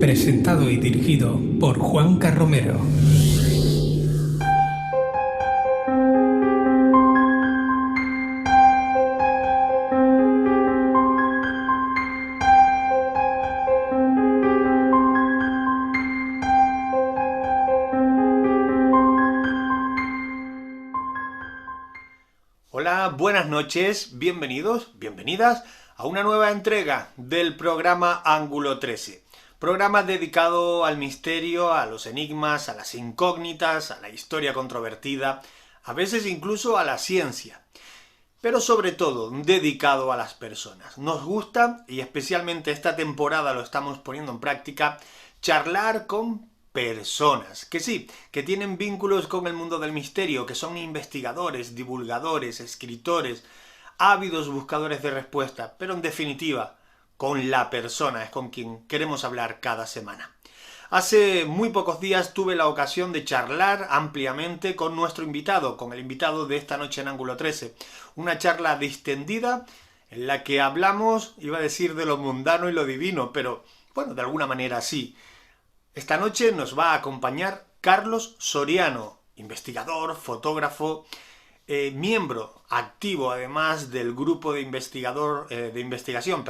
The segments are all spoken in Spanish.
Presentado y dirigido por Juanca Romero. Hola, buenas noches, bienvenidos, bienvenidas a una nueva entrega del programa Ángulo 13. Programa dedicado al misterio, a los enigmas, a las incógnitas, a la historia controvertida, a veces incluso a la ciencia. Pero sobre todo dedicado a las personas. Nos gusta, y especialmente esta temporada lo estamos poniendo en práctica, charlar con personas, que sí, que tienen vínculos con el mundo del misterio, que son investigadores, divulgadores, escritores, ávidos buscadores de respuesta, pero en definitiva, con la persona es con quien queremos hablar cada semana. Hace muy pocos días tuve la ocasión de charlar ampliamente con nuestro invitado, con el invitado de esta noche en Ángulo 13. Una charla distendida en la que hablamos, iba a decir de lo mundano y lo divino, pero bueno, de alguna manera sí. Esta noche nos va a acompañar Carlos Soriano, investigador, fotógrafo, miembro activo además del grupo de investigación,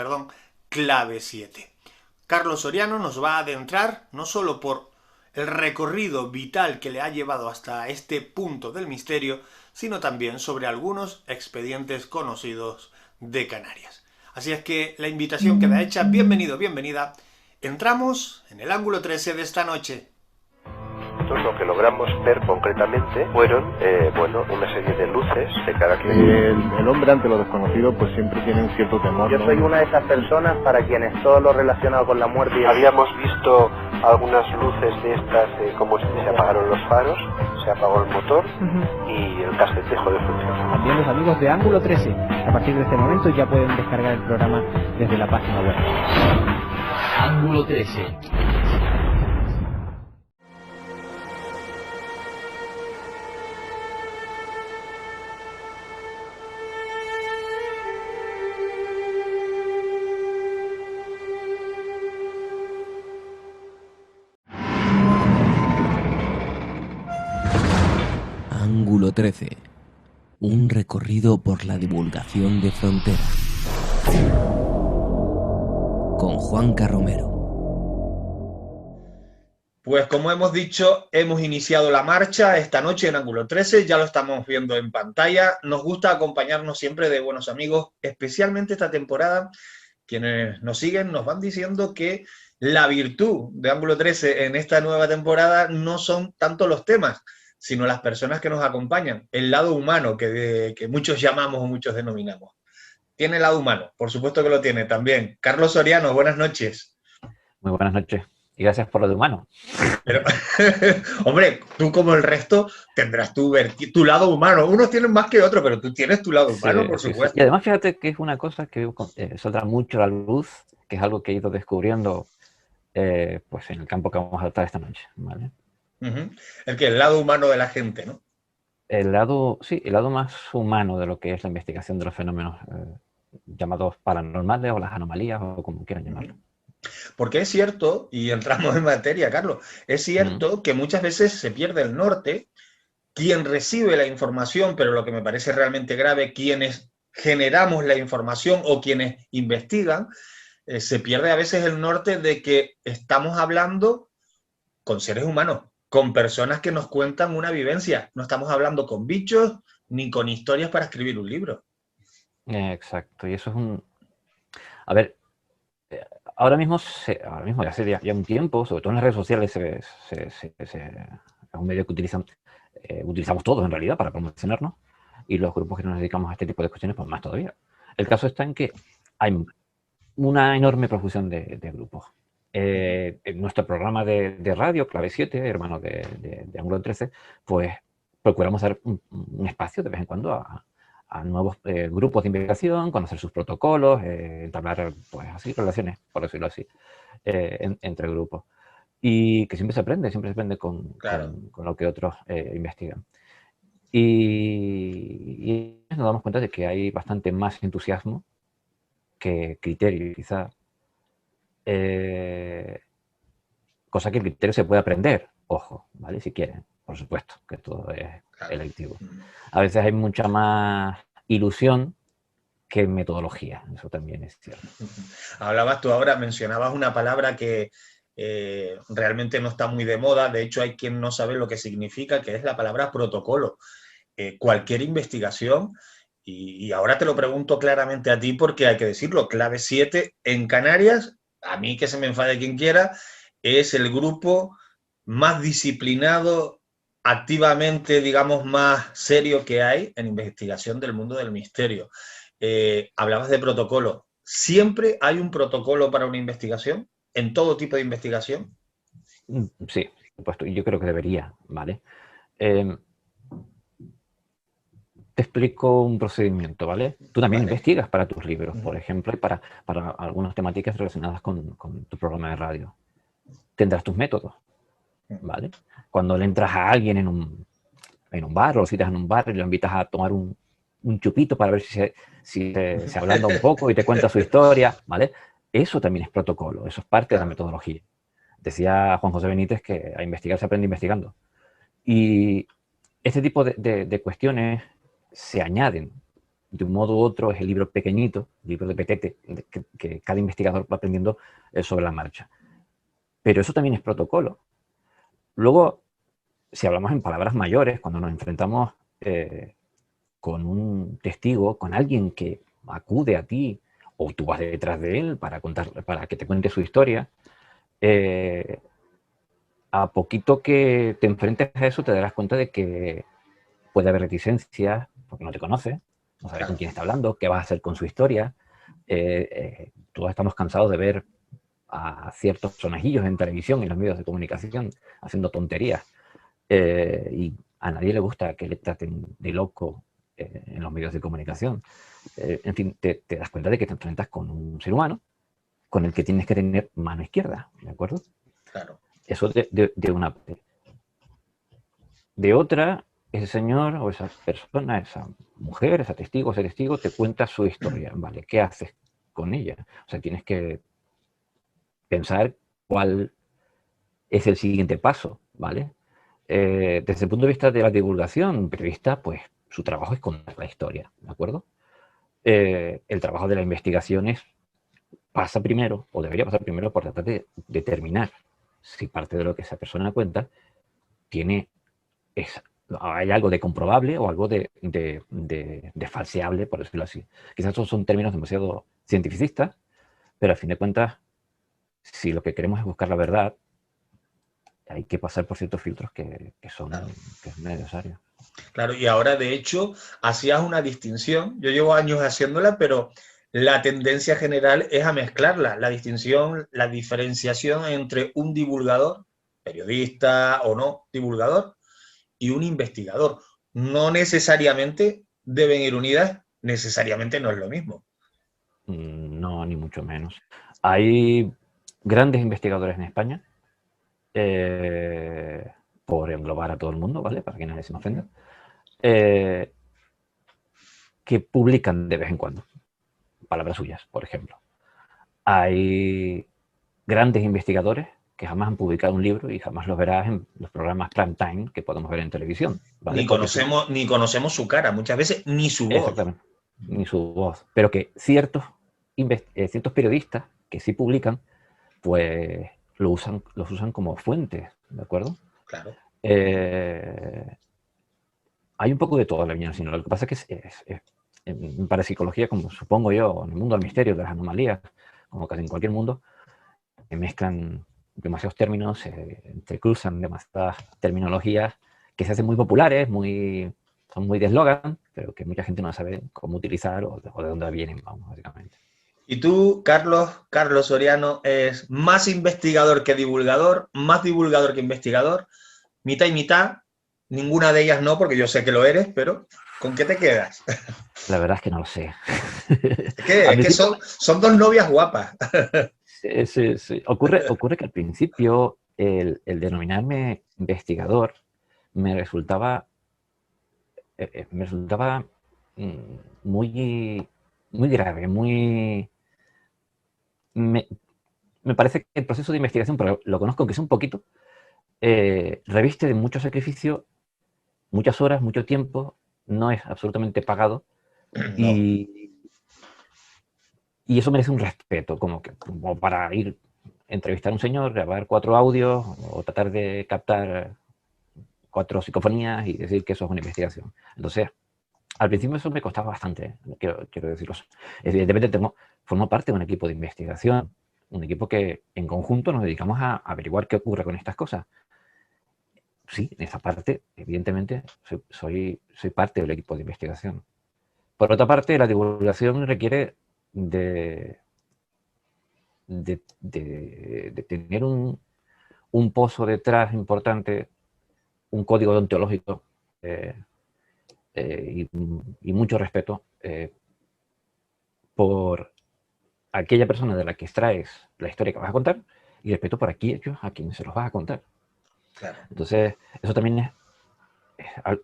Clave 7. Carlos Soriano nos va a adentrar no solo por el recorrido vital que le ha llevado hasta este punto del misterio, sino también sobre algunos expedientes conocidos de Canarias. Así es que la invitación queda hecha. Bienvenido, bienvenida. Entramos en el ángulo 13 de esta noche. Nosotros lo que logramos ver concretamente fueron, una serie de luces de carácter. El hombre ante lo desconocido pues siempre tiene un cierto temor. Yo soy una de esas personas para quienes todo lo relacionado con la muerte... Habíamos visto algunas luces de estas, como si se apagaron los faros, se apagó el motor y el cassette dejó de funcionar. También los amigos de Ángulo 13, a partir de este momento ya pueden descargar el programa desde la página web. Ángulo 13. Ángulo 13. Un recorrido por la divulgación de frontera. Con Juanca Romero. Pues como hemos dicho, hemos iniciado la marcha esta noche en Ángulo 13, ya lo estamos viendo en pantalla. Nos gusta acompañarnos siempre de buenos amigos, especialmente esta temporada. Quienes nos siguen nos van diciendo que la virtud de Ángulo 13 en esta nueva temporada no son tanto los temas, sino las personas que nos acompañan, el lado humano que muchos llamamos o muchos denominamos. Tiene el lado humano, por supuesto que lo tiene también. Carlos Soriano, buenas noches. Muy buenas noches y gracias por lo de humano. Pero, hombre, tú como el resto tendrás tu lado humano. Unos tienen más que otros, pero tú tienes tu lado humano, Sí, por sí, supuesto. sí. Y además fíjate que es una cosa que saldrá mucho a la luz, que es algo que he ido descubriendo pues en el campo que vamos a tratar esta noche, ¿vale? El lado humano de la gente, ¿no? El lado más humano de lo que es la investigación de los fenómenos llamados paranormales o las anomalías o como quieran llamarlo. Porque es cierto, y entramos en materia, Carlos, es cierto que muchas veces se pierde el norte, quien recibe la información, pero lo que me parece realmente grave, quienes generamos la información o quienes investigan, se pierde a veces el norte de que estamos hablando con seres humanos, con personas que nos cuentan una vivencia. No estamos hablando con bichos ni con historias para escribir un libro. Exacto, y eso es un... A ver, ahora mismo ya hace ya un tiempo, sobre todo en las redes sociales, es un medio que utilizamos todos en realidad para promocionarnos, y los grupos que nos dedicamos a este tipo de cuestiones, pues más todavía. El caso está en que hay una enorme profusión de grupos. En nuestro programa de radio, Clave 7, hermano de Ángulo 13, pues procuramos dar un espacio de vez en cuando a nuevos grupos de investigación, conocer sus protocolos, entablar pues así relaciones, por decirlo así, entre grupos. Y que siempre se aprende con lo que otros investigan. Y nos damos cuenta de que hay bastante más entusiasmo que criterio, quizá, cosa que el criterio se puede aprender, ojo, ¿vale? Si quieren, por supuesto, que todo es electivo. A veces hay mucha más ilusión que metodología, eso también es cierto. Hablabas tú ahora, mencionabas una palabra que realmente no está muy de moda, de hecho hay quien no sabe lo que significa, que es la palabra protocolo. Cualquier investigación, y ahora te lo pregunto claramente a ti porque hay que decirlo, Clave 7 en Canarias, a mí que se me enfade quien quiera, es el grupo más disciplinado, activamente, digamos, más serio que hay en investigación del mundo del misterio. Hablabas de protocolo. ¿Siempre hay un protocolo para una investigación? ¿En todo tipo de investigación? Sí, por supuesto, y yo creo que debería, ¿vale? Te explico un procedimiento, ¿vale? Tú también investigas para tus libros, por ejemplo, y para algunas temáticas relacionadas con tu programa de radio. Tendrás tus métodos, ¿vale? Cuando le entras a alguien en un bar, o lo citas en un bar y lo invitas a tomar un chupito para ver si se ablanda un poco y te cuenta su historia, ¿vale? Eso también es protocolo, eso es parte de la metodología. Decía Juan José Benítez que a investigar se aprende investigando. Y este tipo de cuestiones se añaden de un modo u otro. Es el libro pequeñito, el libro de Petete, que cada investigador va aprendiendo sobre la marcha. Pero eso también es protocolo. Luego, si hablamos en palabras mayores, cuando nos enfrentamos con un testigo, con alguien que acude a ti, o tú vas detrás de él para que te cuente su historia, a poquito que te enfrentes a eso te darás cuenta de que puede haber reticencias, porque no te conoce, no sabe con quién está hablando, qué vas a hacer con su historia. Todos estamos cansados de ver a ciertos sonajillos en televisión, en los medios de comunicación, haciendo tonterías. Y a nadie le gusta que le traten de loco en los medios de comunicación. En fin, te das cuenta de que te enfrentas con un ser humano con el que tienes que tener mano izquierda, ¿de acuerdo? Claro. Eso de una parte. De otra, ese señor o esa persona, esa mujer, ese testigo te cuenta su historia, ¿vale? ¿Qué haces con ella? O sea, tienes que pensar cuál es el siguiente paso, ¿vale? Desde el punto de vista de la divulgación, un periodista, pues, su trabajo es contar la historia, ¿de acuerdo? El trabajo de la investigación pasa primero, o debería pasar primero, por tratar de determinar si parte de lo que esa persona cuenta hay algo de comprobable o algo de falseable, por decirlo así. Quizás estos son términos demasiado cientificistas, pero a fin de cuentas, si lo que queremos es buscar la verdad, hay que pasar por ciertos filtros que son necesarios. Claro, y ahora de hecho hacías una distinción, yo llevo años haciéndola, pero la tendencia general es a mezclarla, la distinción, la diferenciación entre un divulgador, periodista o no divulgador, y un investigador. No necesariamente deben ir unidas, necesariamente no es lo mismo. No, ni mucho menos. Hay grandes investigadores en España, por englobar a todo el mundo, ¿vale? Para que nadie se me ofenda, que publican de vez en cuando. Palabras suyas, por ejemplo. Hay grandes investigadores que jamás han publicado un libro y jamás los verás en los programas prime time que podemos ver en televisión, ¿vale? Ni conocemos su cara, muchas veces ni su voz. Exactamente, ni su voz. Pero que ciertos periodistas que sí publican, pues los usan como fuentes, ¿de acuerdo? Claro. Hay un poco de todo en la viña, sino lo que pasa es que en parapsicología, como supongo yo, en el mundo del misterio, de las anomalías, como casi en cualquier mundo, mezclan demasiados términos, entrecruzan demasiadas terminologías que se hacen muy populares, son muy de eslogan, pero que mucha gente no sabe cómo utilizar o de dónde vienen, vamos, básicamente. Y tú, Carlos Soriano, es más investigador que divulgador, más divulgador que investigador, mitad y mitad, ninguna de ellas no, porque yo sé que lo eres, pero ¿con qué te quedas? La verdad es que no lo sé. Es que son dos novias guapas. Sí. Ocurre que al principio el denominarme investigador me resultaba muy, muy grave, me me parece que el proceso de investigación, pero lo conozco que es un poquito, reviste de mucho sacrificio, muchas horas, mucho tiempo, no es absolutamente pagado. No. Y eso merece un respeto, como para ir a entrevistar a un señor, grabar 4 audios o tratar de captar 4 psicofonías y decir que eso es una investigación. Entonces, al principio eso me costaba bastante, quiero decirlo. Evidentemente formo parte de un equipo de investigación, un equipo que en conjunto nos dedicamos a averiguar qué ocurre con estas cosas. Sí, en esa parte, evidentemente, soy parte del equipo de investigación. Por otra parte, la divulgación requiere de tener un pozo detrás importante, un código deontológico y mucho respeto por aquella persona de la que extraes la historia que vas a contar y respeto por aquellos a quienes se los vas a contar. Claro. Entonces, eso también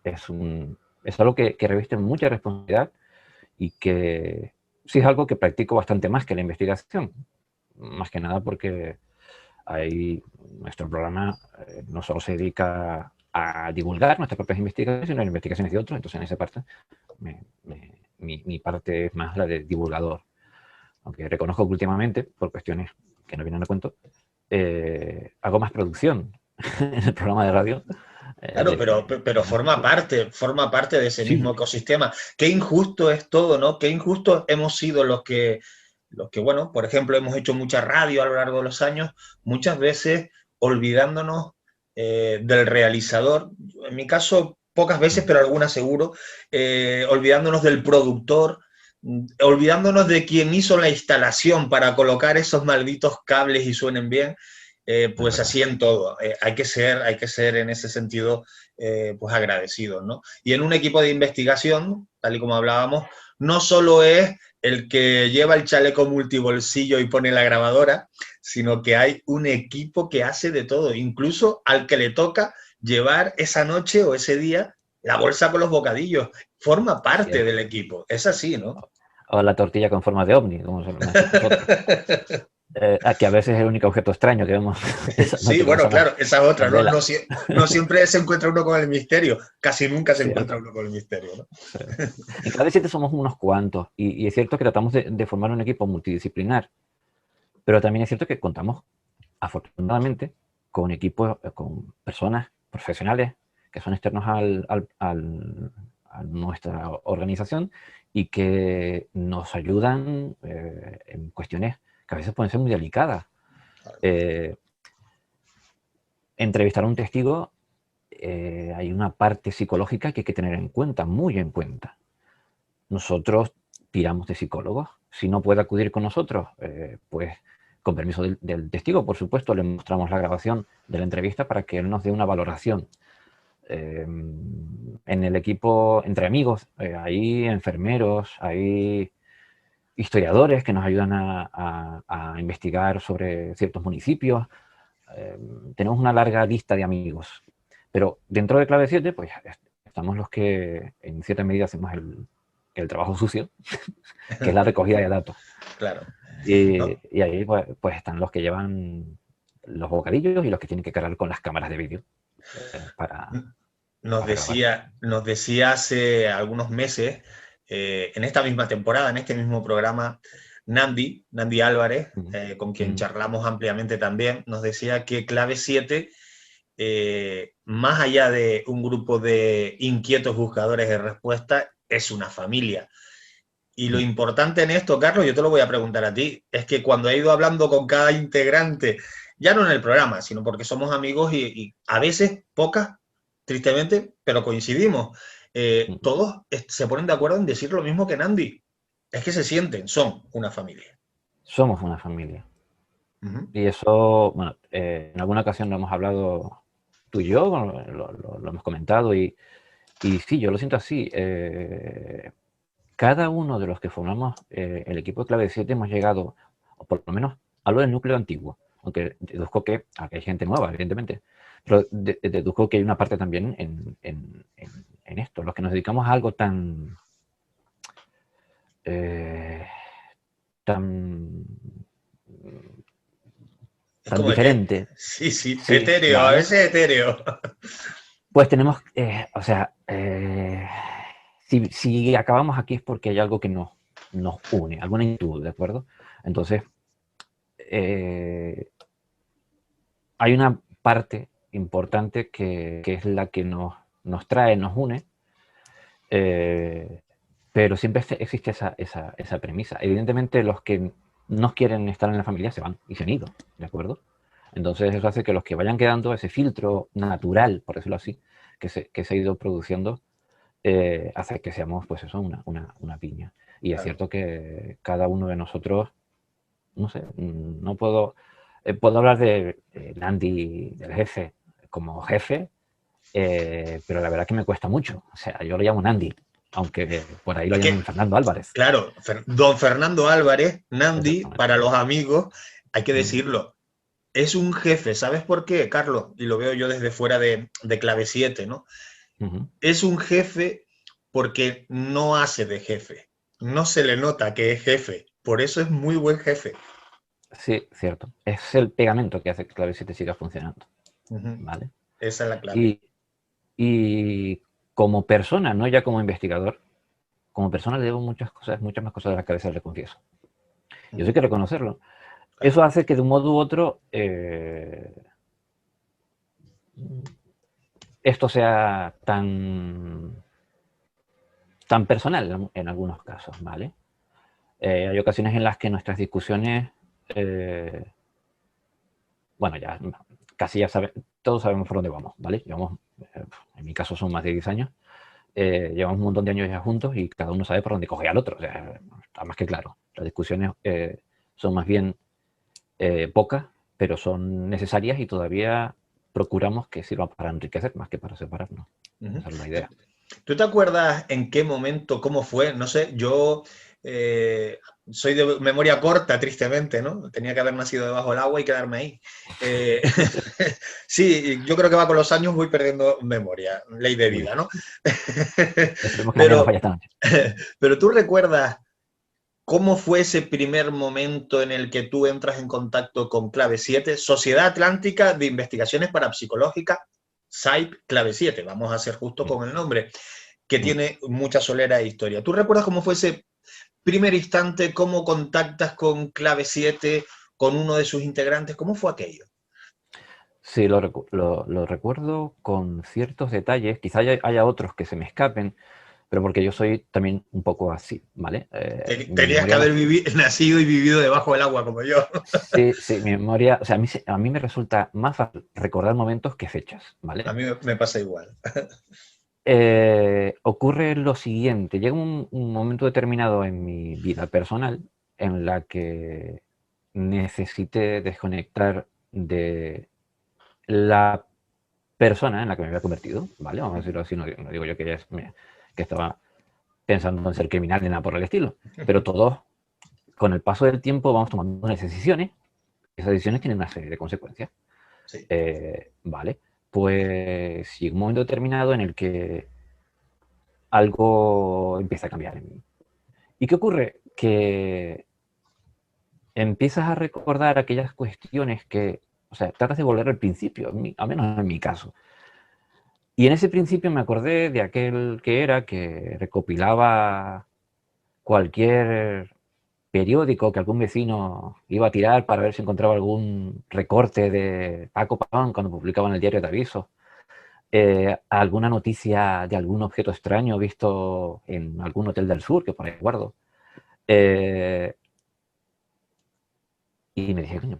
es algo que reviste mucha responsabilidad y que sí es algo que practico bastante más que la investigación. Más que nada porque nuestro programa no solo se dedica a divulgar nuestras propias investigaciones, sino a investigaciones de otros. Entonces, en esa parte, mi parte es más la de divulgador. Aunque reconozco que últimamente, por cuestiones que no vienen a cuento, hago más producción en el programa de radio. Claro, pero forma parte de ese Sí. mismo ecosistema. Qué injusto es todo, ¿no? Qué injustos hemos sido los que, bueno, por ejemplo, hemos hecho mucha radio a lo largo de los años, muchas veces olvidándonos del realizador. En mi caso, pocas veces, pero algunas seguro, olvidándonos del productor, olvidándonos de quien hizo la instalación para colocar esos malditos cables y suenen bien. Pues así en todo. Hay que ser en ese sentido pues agradecidos, ¿no? Y en un equipo de investigación, tal y como hablábamos, no solo es el que lleva el chaleco multibolsillo y pone la grabadora, sino que hay un equipo que hace de todo, incluso al que le toca llevar esa noche o ese día la bolsa con los bocadillos. Forma parte del equipo. Es así, ¿no? O la tortilla con forma de ovni, como se llama nosotros. Que a veces es el único objeto extraño que vemos. Sí, bueno, claro, esa es otra. No siempre se encuentra uno con el misterio. Casi nunca se encuentra uno con el misterio, ¿no? Sí. En Clave 7 somos unos cuantos. Y es cierto que tratamos de formar un equipo multidisciplinar. Pero también es cierto que contamos, afortunadamente, con equipos, con personas profesionales que son externos a nuestra organización y que nos ayudan en cuestiones que a veces pueden ser muy delicadas. Entrevistar a un testigo, hay una parte psicológica que hay que tener en cuenta, muy en cuenta. Nosotros tiramos de psicólogos. Si no puede acudir con nosotros, pues con permiso del testigo, por supuesto, le mostramos la grabación de la entrevista para que él nos dé una valoración. En el equipo, entre amigos, hay enfermeros, hay historiadores que nos ayudan a investigar sobre ciertos municipios. Tenemos una larga lista de amigos. Pero dentro de Clave 7, pues estamos los que en cierta medida hacemos el trabajo sucio, que es la recogida de datos. Claro. Y ahí pues están los que llevan los bocadillos y los que tienen que cargar con las cámaras de vídeo. Nos decía hace algunos meses, en esta misma temporada, en este mismo programa, Nandi Álvarez, con quien charlamos ampliamente también, nos decía que Clave 7, más allá de un grupo de inquietos buscadores de respuesta, es una familia. Y lo importante en esto, Carlos, yo te lo voy a preguntar a ti, es que cuando he ido hablando con cada integrante, ya no en el programa, sino porque somos amigos y a veces, pocas, tristemente, pero coincidimos, todos se ponen de acuerdo en decir lo mismo que Nandi. Es que se sienten, son una familia. Somos una familia. Y eso, bueno, en alguna ocasión lo hemos hablado tú y yo, lo hemos comentado y sí, yo lo siento así. Cada uno de los que formamos el equipo de Clave 7 hemos llegado, o por lo menos, a lo del núcleo antiguo, aunque deduzco que hay gente nueva, evidentemente, pero deduzco que hay una parte también en esto, los que nos dedicamos a algo tan tan diferente. Sí, Sí, etéreo, ¿vale? a veces etéreo. Pues tenemos, o sea, si acabamos aquí es porque hay algo que nos une, alguna inquietud, ¿de acuerdo? Entonces, hay una parte importante que es la que nos trae, nos une, pero siempre existe esa premisa. Evidentemente, los que no quieren estar en la familia se van y se han ido, ¿de acuerdo? Entonces, eso hace que los que vayan quedando, ese filtro natural, por decirlo así, que se ha ido produciendo, hace que seamos, pues eso, una piña. Y es Claro. cierto que cada uno de nosotros, no sé, no puedo hablar de Nandi, del jefe, como jefe, pero la verdad que me cuesta mucho. O sea, yo lo llamo Nandi, aunque por ahí lo llaman Fernando Álvarez. Claro, don Fernando Álvarez, Nandi, para los amigos, hay que decirlo, es un jefe. ¿Sabes por qué, Carlos? Y lo veo yo desde fuera de Clave 7, ¿no? Es un jefe porque no hace de jefe. No se le nota que es jefe. Por eso es muy buen jefe. Sí, cierto. Es el pegamento que hace que Clave 7 siga funcionando. ¿Vale? Esa es la clave. Y como persona, no ya como investigador, como persona le debo muchas más cosas de la cabeza, le confieso. Y eso hay que reconocerlo. Eso hace que de un modo u otro esto sea tan personal en algunos casos, ¿vale? Hay ocasiones en las que nuestras discusiones, bueno, ya casi todos sabemos por dónde vamos, ¿vale? Llevamos, en mi caso son más de 10 años, llevamos un montón de años ya juntos y cada uno sabe por dónde coge al otro. O sea, está más que claro. Las discusiones son más bien pocas, pero son necesarias y todavía procuramos que sirvan para enriquecer más que para separarnos. Esa es la idea. ¿Tú te acuerdas en qué momento, cómo fue? No sé, yo soy de memoria corta, tristemente, ¿no? Tenía que haber nacido debajo del agua y quedarme ahí. Sí, yo creo que va con los años, voy perdiendo memoria, ley de vida, ¿no? Pero tú recuerdas cómo fue ese primer momento en el que tú entras en contacto con Clave 7, Sociedad Atlántica de Investigaciones Parapsicológicas, SAIP Clave 7, vamos a ser justo con el nombre, que tiene mucha solera e historia. ¿Tú recuerdas cómo fue ese primer instante, cómo contactas con Clave 7, con uno de sus integrantes? ¿Cómo fue aquello? Sí, lo recuerdo con ciertos detalles, quizá haya otros que se me escapen, pero porque yo soy también un poco así, ¿vale? Tenías que haber nacido y vivido debajo del agua como yo. Sí, mi memoria, o sea, a mí me resulta más fácil recordar momentos que fechas, ¿vale? A mí me pasa igual. Ocurre lo siguiente, llega un momento determinado en mi vida personal en la que necesité desconectar de la persona en la que me había convertido, ¿vale? Vamos a decirlo así, no digo yo que estaba pensando en ser criminal ni nada por el estilo, pero todos, con el paso del tiempo, vamos tomando unas decisiones. Esas decisiones tienen una serie de consecuencias. Sí. Vale, pues llega un momento determinado en el que algo empieza a cambiar en mí. ¿Y qué ocurre? Que empiezas a recordar aquellas cuestiones que, o sea, tratas de volver al principio, al menos en mi caso. Y en ese principio me acordé de aquel que recopilaba cualquier periódico que algún vecino iba a tirar para ver si encontraba algún recorte de Paco Pavón cuando publicaba en el diario de avisos, alguna noticia de algún objeto extraño visto en algún hotel del sur, que por ahí guardo. Y me dije, coño,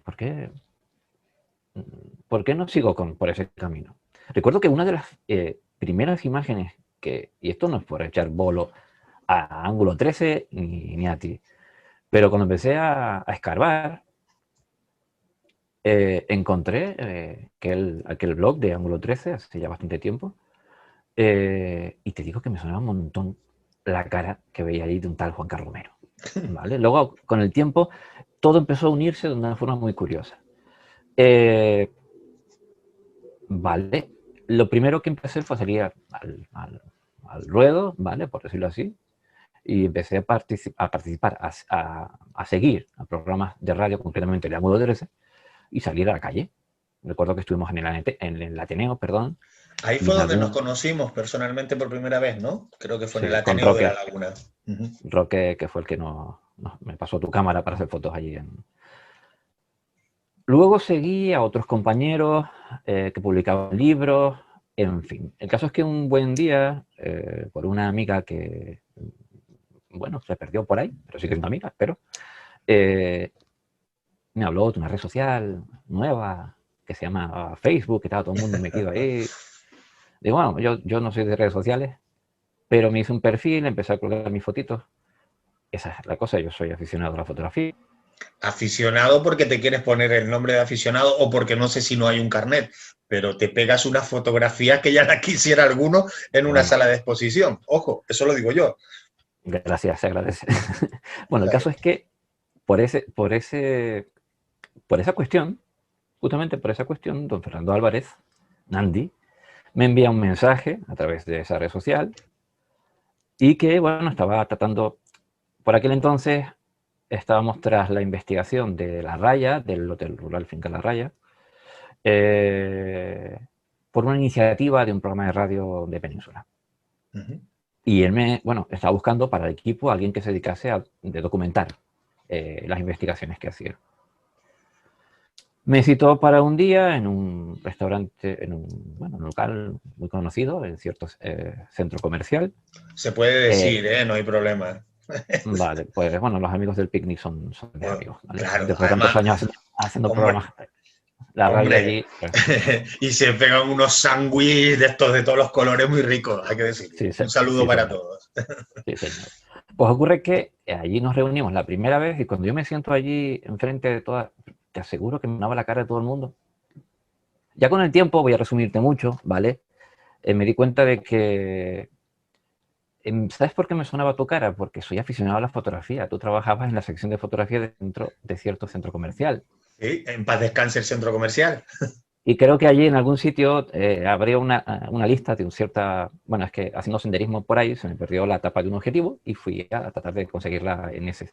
¿por qué no sigo por ese camino? Recuerdo que una de las primeras imágenes y esto no es por echar bolo a Ángulo 13 ni a ti, pero cuando empecé a escarbar, encontré aquel blog de Ángulo 13 hace ya bastante tiempo, y te digo que me sonaba un montón la cara que veía ahí de un tal Juan Carlos Romero, ¿vale? Luego, con el tiempo, todo empezó a unirse de una forma muy curiosa. Vale, lo primero que empecé fue salir al ruedo, ¿vale? Por decirlo así, y empecé a participar, a seguir a programas de radio, concretamente el Ángulo 13, y salir a la calle. Recuerdo que estuvimos en el Ateneo, perdón. Ahí fue donde nos conocimos personalmente por primera vez, ¿no? Creo que fue en el Ateneo de La Laguna. Roque, que fue el que me pasó tu cámara para hacer fotos allí. Luego seguí a otros compañeros que publicaban libros, en fin. El caso es que un buen día, por una amiga que, bueno, se perdió por ahí, pero sí que es una amiga, espero, me habló de una red social nueva que se llama Facebook, que estaba todo el mundo metido ahí. Digo, bueno, yo no soy de redes sociales, pero me hice un perfil, empecé a colgar mis fotitos. Esa es la cosa, yo soy aficionado a la fotografía. Aficionado porque te quieres poner el nombre de aficionado o porque no sé si no hay un carnet, pero te pegas una fotografía que ya la quisiera alguno en una sala de exposición. Ojo, eso lo digo yo. Gracias, se agradece. Bueno, el caso es que por esa cuestión, justamente por esa cuestión, don Fernando Álvarez, Nandi, me envía un mensaje a través de esa red social y que, bueno, estaba tratando, por aquel entonces estábamos tras la investigación de La Raya, del Hotel Rural Finca La Raya, por una iniciativa de un programa de radio de Península. Y él estaba buscando para el equipo a alguien que se dedicase a documentar las investigaciones que hacía. Me citó para un día en un restaurante, en un local muy conocido, en cierto centro comercial. Se puede decir, no hay problema. Vale, pues bueno, los amigos del picnic son de amigos. ¿Vale? Claro, después de tantos años haciendo programas, la radio allí. Pues, y se pegan unos sándwiches de estos de todos los colores muy ricos, hay que decir. Un saludo para todos. Sí, señor. Pues ocurre que allí nos reunimos la primera vez y cuando yo me siento allí enfrente de todas, te aseguro que me daba la cara de todo el mundo. Ya con el tiempo, voy a resumirte mucho, ¿vale? Me di cuenta de que... ¿Sabes por qué me sonaba tu cara? Porque soy aficionado a la fotografía. Tú trabajabas en la sección de fotografía de cierto centro comercial. Sí, en paz descanse el centro comercial. Y creo que allí en algún sitio habría una lista de un cierta... Bueno, es que haciendo senderismo por ahí se me perdió la tapa de un objetivo y fui a tratar de conseguirla en ese.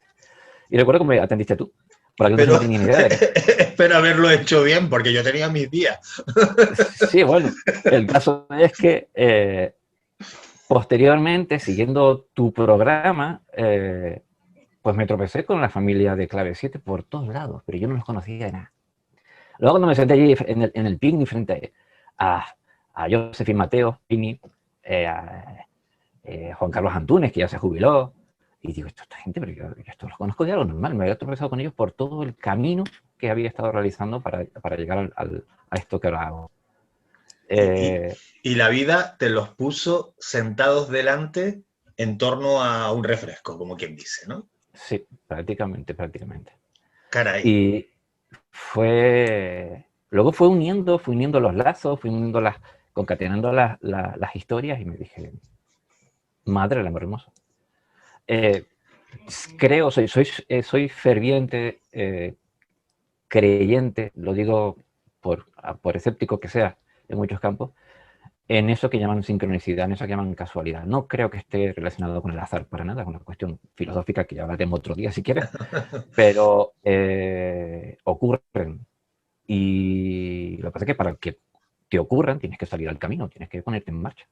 Y recuerdo que me atendiste tú. Pero no tenía ni idea de que... Espero haberlo hecho bien, porque yo tenía mis días. Sí, bueno, el caso es que posteriormente, siguiendo tu programa, pues me tropecé con la familia de Clave 7 por todos lados, pero yo no los conocía de nada. Luego cuando me senté allí en el picnic frente a Josefín Mateo, a Juan Carlos Antunes, que ya se jubiló, y digo, esta gente, pero yo esto los conozco de algo normal, me había tropezado con ellos por todo el camino que había estado realizando para llegar a esto que ahora hago. Y la vida te los puso sentados delante en torno a un refresco, como quien dice, ¿no? Sí, prácticamente. Caray. Y luego fue uniendo los lazos, concatenando las historias y me dije, madre del amor hermoso. Creo, soy ferviente creyente, lo digo por escéptico que sea en muchos campos, en eso que llaman sincronicidad, en eso que llaman casualidad. No creo que esté relacionado con el azar para nada, es una cuestión filosófica que ya hablaremos otro día si quieres, pero ocurren. Y lo que pasa es que para que te ocurran tienes que salir al camino, tienes que ponerte en marcha.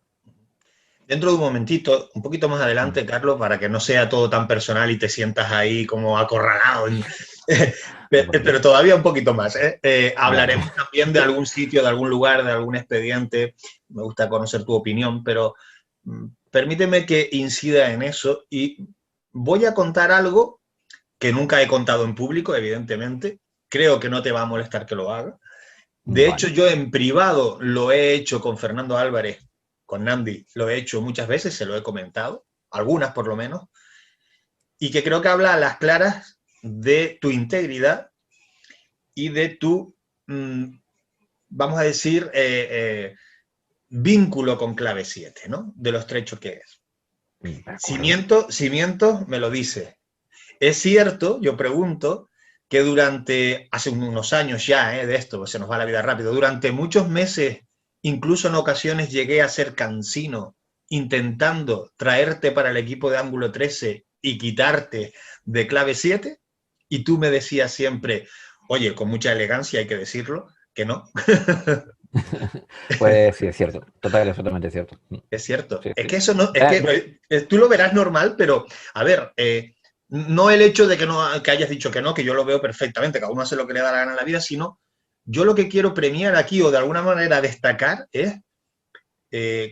Dentro de un momentito, un poquito más adelante, Carlos, para que no sea todo tan personal y te sientas ahí como acorralado, pero todavía un poquito más. Hablaremos también de algún sitio, de algún lugar, de algún expediente. Me gusta conocer tu opinión, pero permíteme que incida en eso y voy a contar algo que nunca he contado en público, evidentemente. Creo que no te va a molestar que lo haga. De hecho, yo en privado lo he hecho con Fernando Álvarez, con Nandi, lo he hecho muchas veces, se lo he comentado, algunas por lo menos, y que creo que habla a las claras de tu integridad y de tu, vamos a decir, vínculo con Clave 7, ¿no? De lo estrecho que es. Si miento, me lo dice. Es cierto, yo pregunto, que hace unos años ya, de esto, pues se nos va la vida rápido, durante muchos meses, incluso en ocasiones llegué a ser cansino, intentando traerte para el equipo de Ángulo 13 y quitarte de Clave 7, y tú me decías siempre, Oye, con mucha elegancia hay que decirlo, que no. Pues sí, es cierto. Total, absolutamente cierto. Es cierto. Sí, Es sí. que eso no, es que tú lo verás normal, pero a ver, no el hecho de que hayas dicho que no, que yo lo veo perfectamente, cada uno hace lo que le da la gana en la vida, sino yo lo que quiero premiar aquí o de alguna manera destacar es,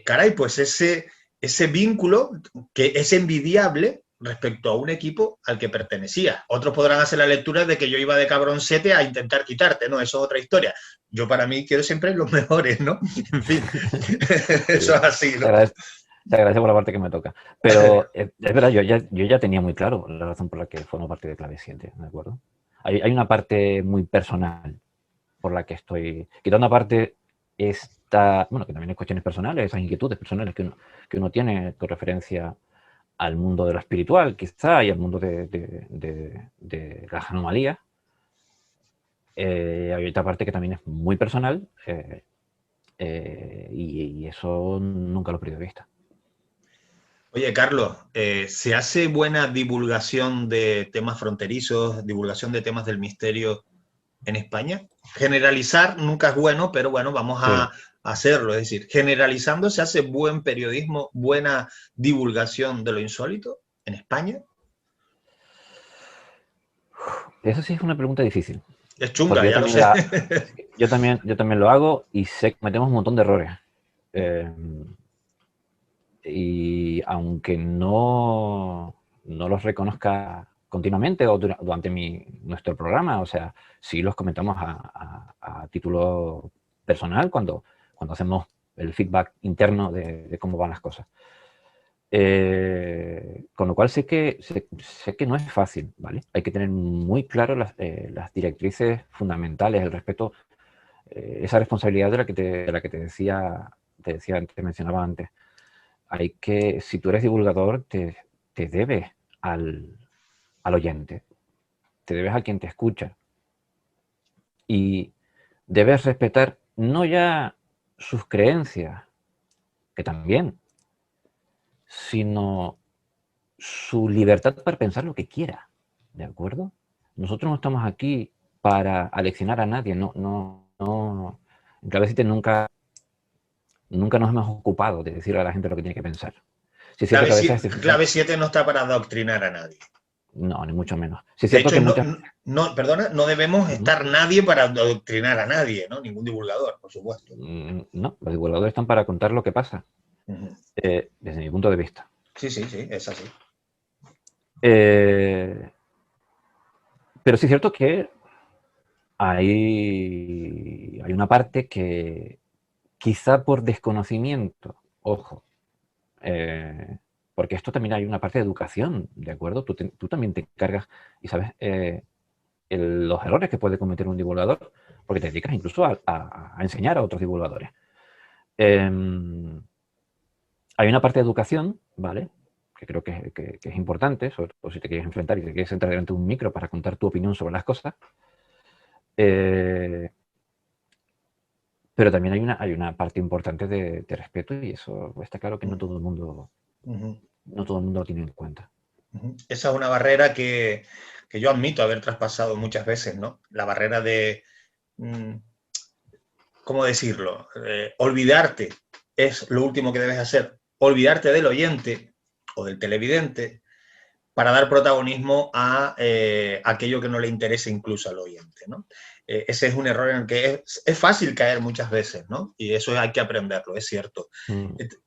caray, pues ese vínculo que es envidiable respecto a un equipo al que pertenecía. Otros podrán hacer la lectura de que yo iba de cabroncete a intentar quitarte, ¿no? Eso es otra historia. Yo para mí quiero siempre los mejores, ¿no? En fin, eso es así, ¿no? Te agradezco por la parte que me toca. Pero es verdad, yo ya tenía muy claro la razón por la que formo parte de Clave 7, ¿de acuerdo? Hay una parte muy personal por la que estoy... Quitando aparte esta... Bueno, que también hay cuestiones personales, esas inquietudes personales que uno tiene con referencia al mundo de lo espiritual, quizá, y al mundo de las anomalías. Hay otra parte que también es muy personal y eso nunca lo he perdido de vista. Oye, Carlos, ¿se hace buena divulgación de temas fronterizos, divulgación de temas del misterio en España? Generalizar nunca es bueno, pero bueno, vamos a hacerlo. Es decir, generalizando, ¿se hace buen periodismo, buena divulgación de lo insólito en España? Eso sí es una pregunta difícil. Es chunga, ya lo sé. Yo también lo hago y sé que cometemos un montón de errores. Y aunque no los reconozca continuamente o durante nuestro programa, o sea, sí los comentamos a título personal cuando hacemos el feedback interno de cómo van las cosas. Con lo cual sé que no es fácil, ¿vale? Hay que tener muy claro las directrices fundamentales, el respeto, esa responsabilidad de la que te mencionaba antes. Si tú eres divulgador, te debes al oyente, te debes a quien te escucha. Y debes respetar no ya sus creencias, que también, sino su libertad para pensar lo que quiera, ¿de acuerdo? Nosotros no estamos aquí para aleccionar a nadie, en Clave 7 nunca nos hemos ocupado de decirle a la gente lo que tiene que pensar. Si Clave 7 no está para adoctrinar a nadie. No, ni mucho menos. De hecho, no debemos estar nadie para adoctrinar a nadie, ¿no? Ningún divulgador, por supuesto. No, los divulgadores están para contar lo que pasa, desde mi punto de vista. Sí, es así. Pero sí es cierto que hay una parte que quizá por desconocimiento, ojo, porque esto también hay una parte de educación, ¿de acuerdo? Tú también te encargas y sabes los errores que puede cometer un divulgador, porque te dedicas incluso a enseñar a otros divulgadores. Hay una parte de educación, ¿vale?, que creo que es importante, sobre todo si te quieres enfrentar y te quieres sentar delante de un micro para contar tu opinión sobre las cosas. Pero también hay una parte importante de respeto y eso está claro que no todo el mundo lo tiene en cuenta. Esa es una barrera que yo admito haber traspasado muchas veces, ¿no? La barrera de, ¿cómo decirlo? Olvidarte es lo último que debes hacer. Olvidarte del oyente o del televidente para dar protagonismo a aquello que no le interesa incluso al oyente, ¿no? Ese es un error en el que es fácil caer muchas veces, ¿no? Y eso hay que aprenderlo, es cierto.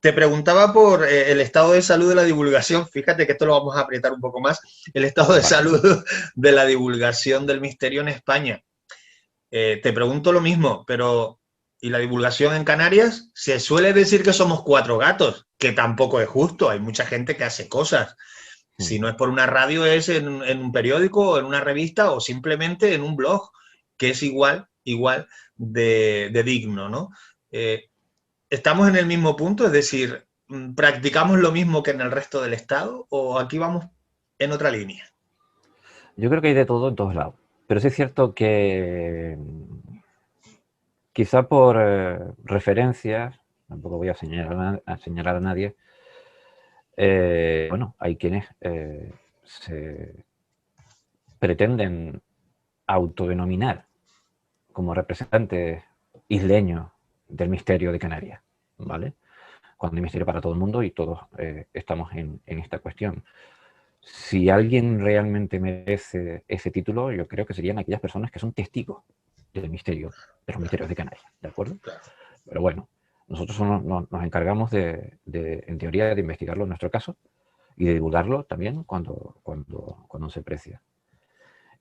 Te preguntaba por el estado de salud de la divulgación. Fíjate que esto lo vamos a apretar un poco más. El estado de salud de la divulgación del misterio en España. Te pregunto lo mismo, pero ¿y la divulgación en Canarias? Se suele decir que somos 4 gatos, que tampoco es justo. Hay mucha gente que hace cosas. Si no es por una radio, es en un periódico, o en una revista, o simplemente en un blog, que es igual de digno, ¿no? ¿Estamos en el mismo punto? Es decir, ¿practicamos lo mismo que en el resto del Estado o aquí vamos en otra línea? Yo creo que hay de todo en todos lados. Pero sí es cierto que quizá por referencias, tampoco voy a señalar a nadie, bueno, hay quienes se pretenden autodenominar como representantes isleños del misterio de Canarias, ¿vale? Cuando hay misterio para todo el mundo y todos estamos en esta cuestión. Si alguien realmente merece ese título, yo creo que serían aquellas personas que son testigos del misterio, de los misterios de Canarias, ¿de acuerdo? Claro. Pero bueno, nosotros nos encargamos en teoría, de investigarlo en nuestro caso y de divulgarlo también cuando se precia.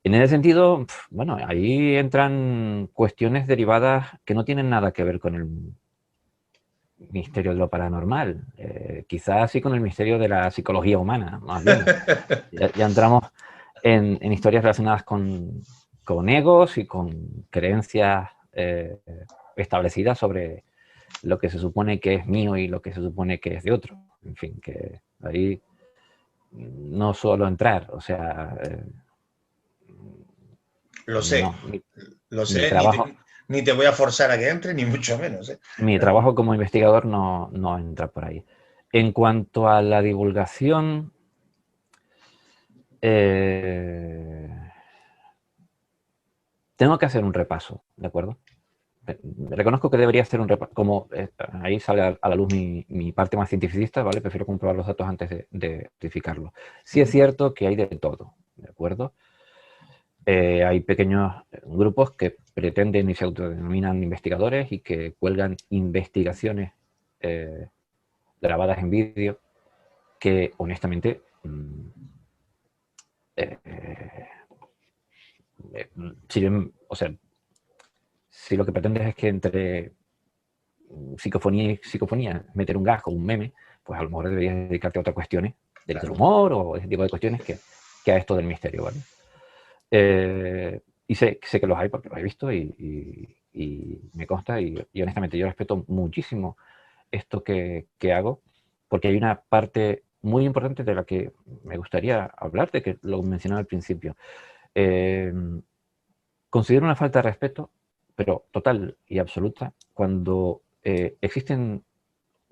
En ese sentido, bueno, ahí entran cuestiones derivadas que no tienen nada que ver con el misterio de lo paranormal, quizás sí con el misterio de la psicología humana, más bien. Ya entramos en historias relacionadas con egos y con creencias establecidas sobre lo que se supone que es mío y lo que se supone que es de otro. En fin, que ahí no suelo entrar, o sea... Lo sé, no, lo sé, mi trabajo, ni te voy a forzar a que entre, ni mucho menos. Mi trabajo como investigador no entra por ahí. En cuanto a la divulgación, tengo que hacer un repaso, ¿de acuerdo? Reconozco que debería hacer un repaso, como ahí sale a la luz mi parte más cientificista, ¿vale? Prefiero comprobar los datos antes de certificarlo. Sí es cierto que hay de todo, ¿de acuerdo? Hay pequeños grupos que pretenden y se autodenominan investigadores y que cuelgan investigaciones grabadas en vídeo que honestamente sirven, o sea, si lo que pretendes es que entre psicofonía y psicofonía meter un gag o un meme, pues a lo mejor deberías dedicarte a otras cuestiones del humor o ese tipo de cuestiones que a esto del misterio, ¿vale? Y sé que los hay porque los he visto y me consta y honestamente yo respeto muchísimo esto que hago, porque hay una parte muy importante de la que me gustaría hablar, de que lo mencionaba al principio. Considero una falta de respeto, pero total y absoluta, cuando existen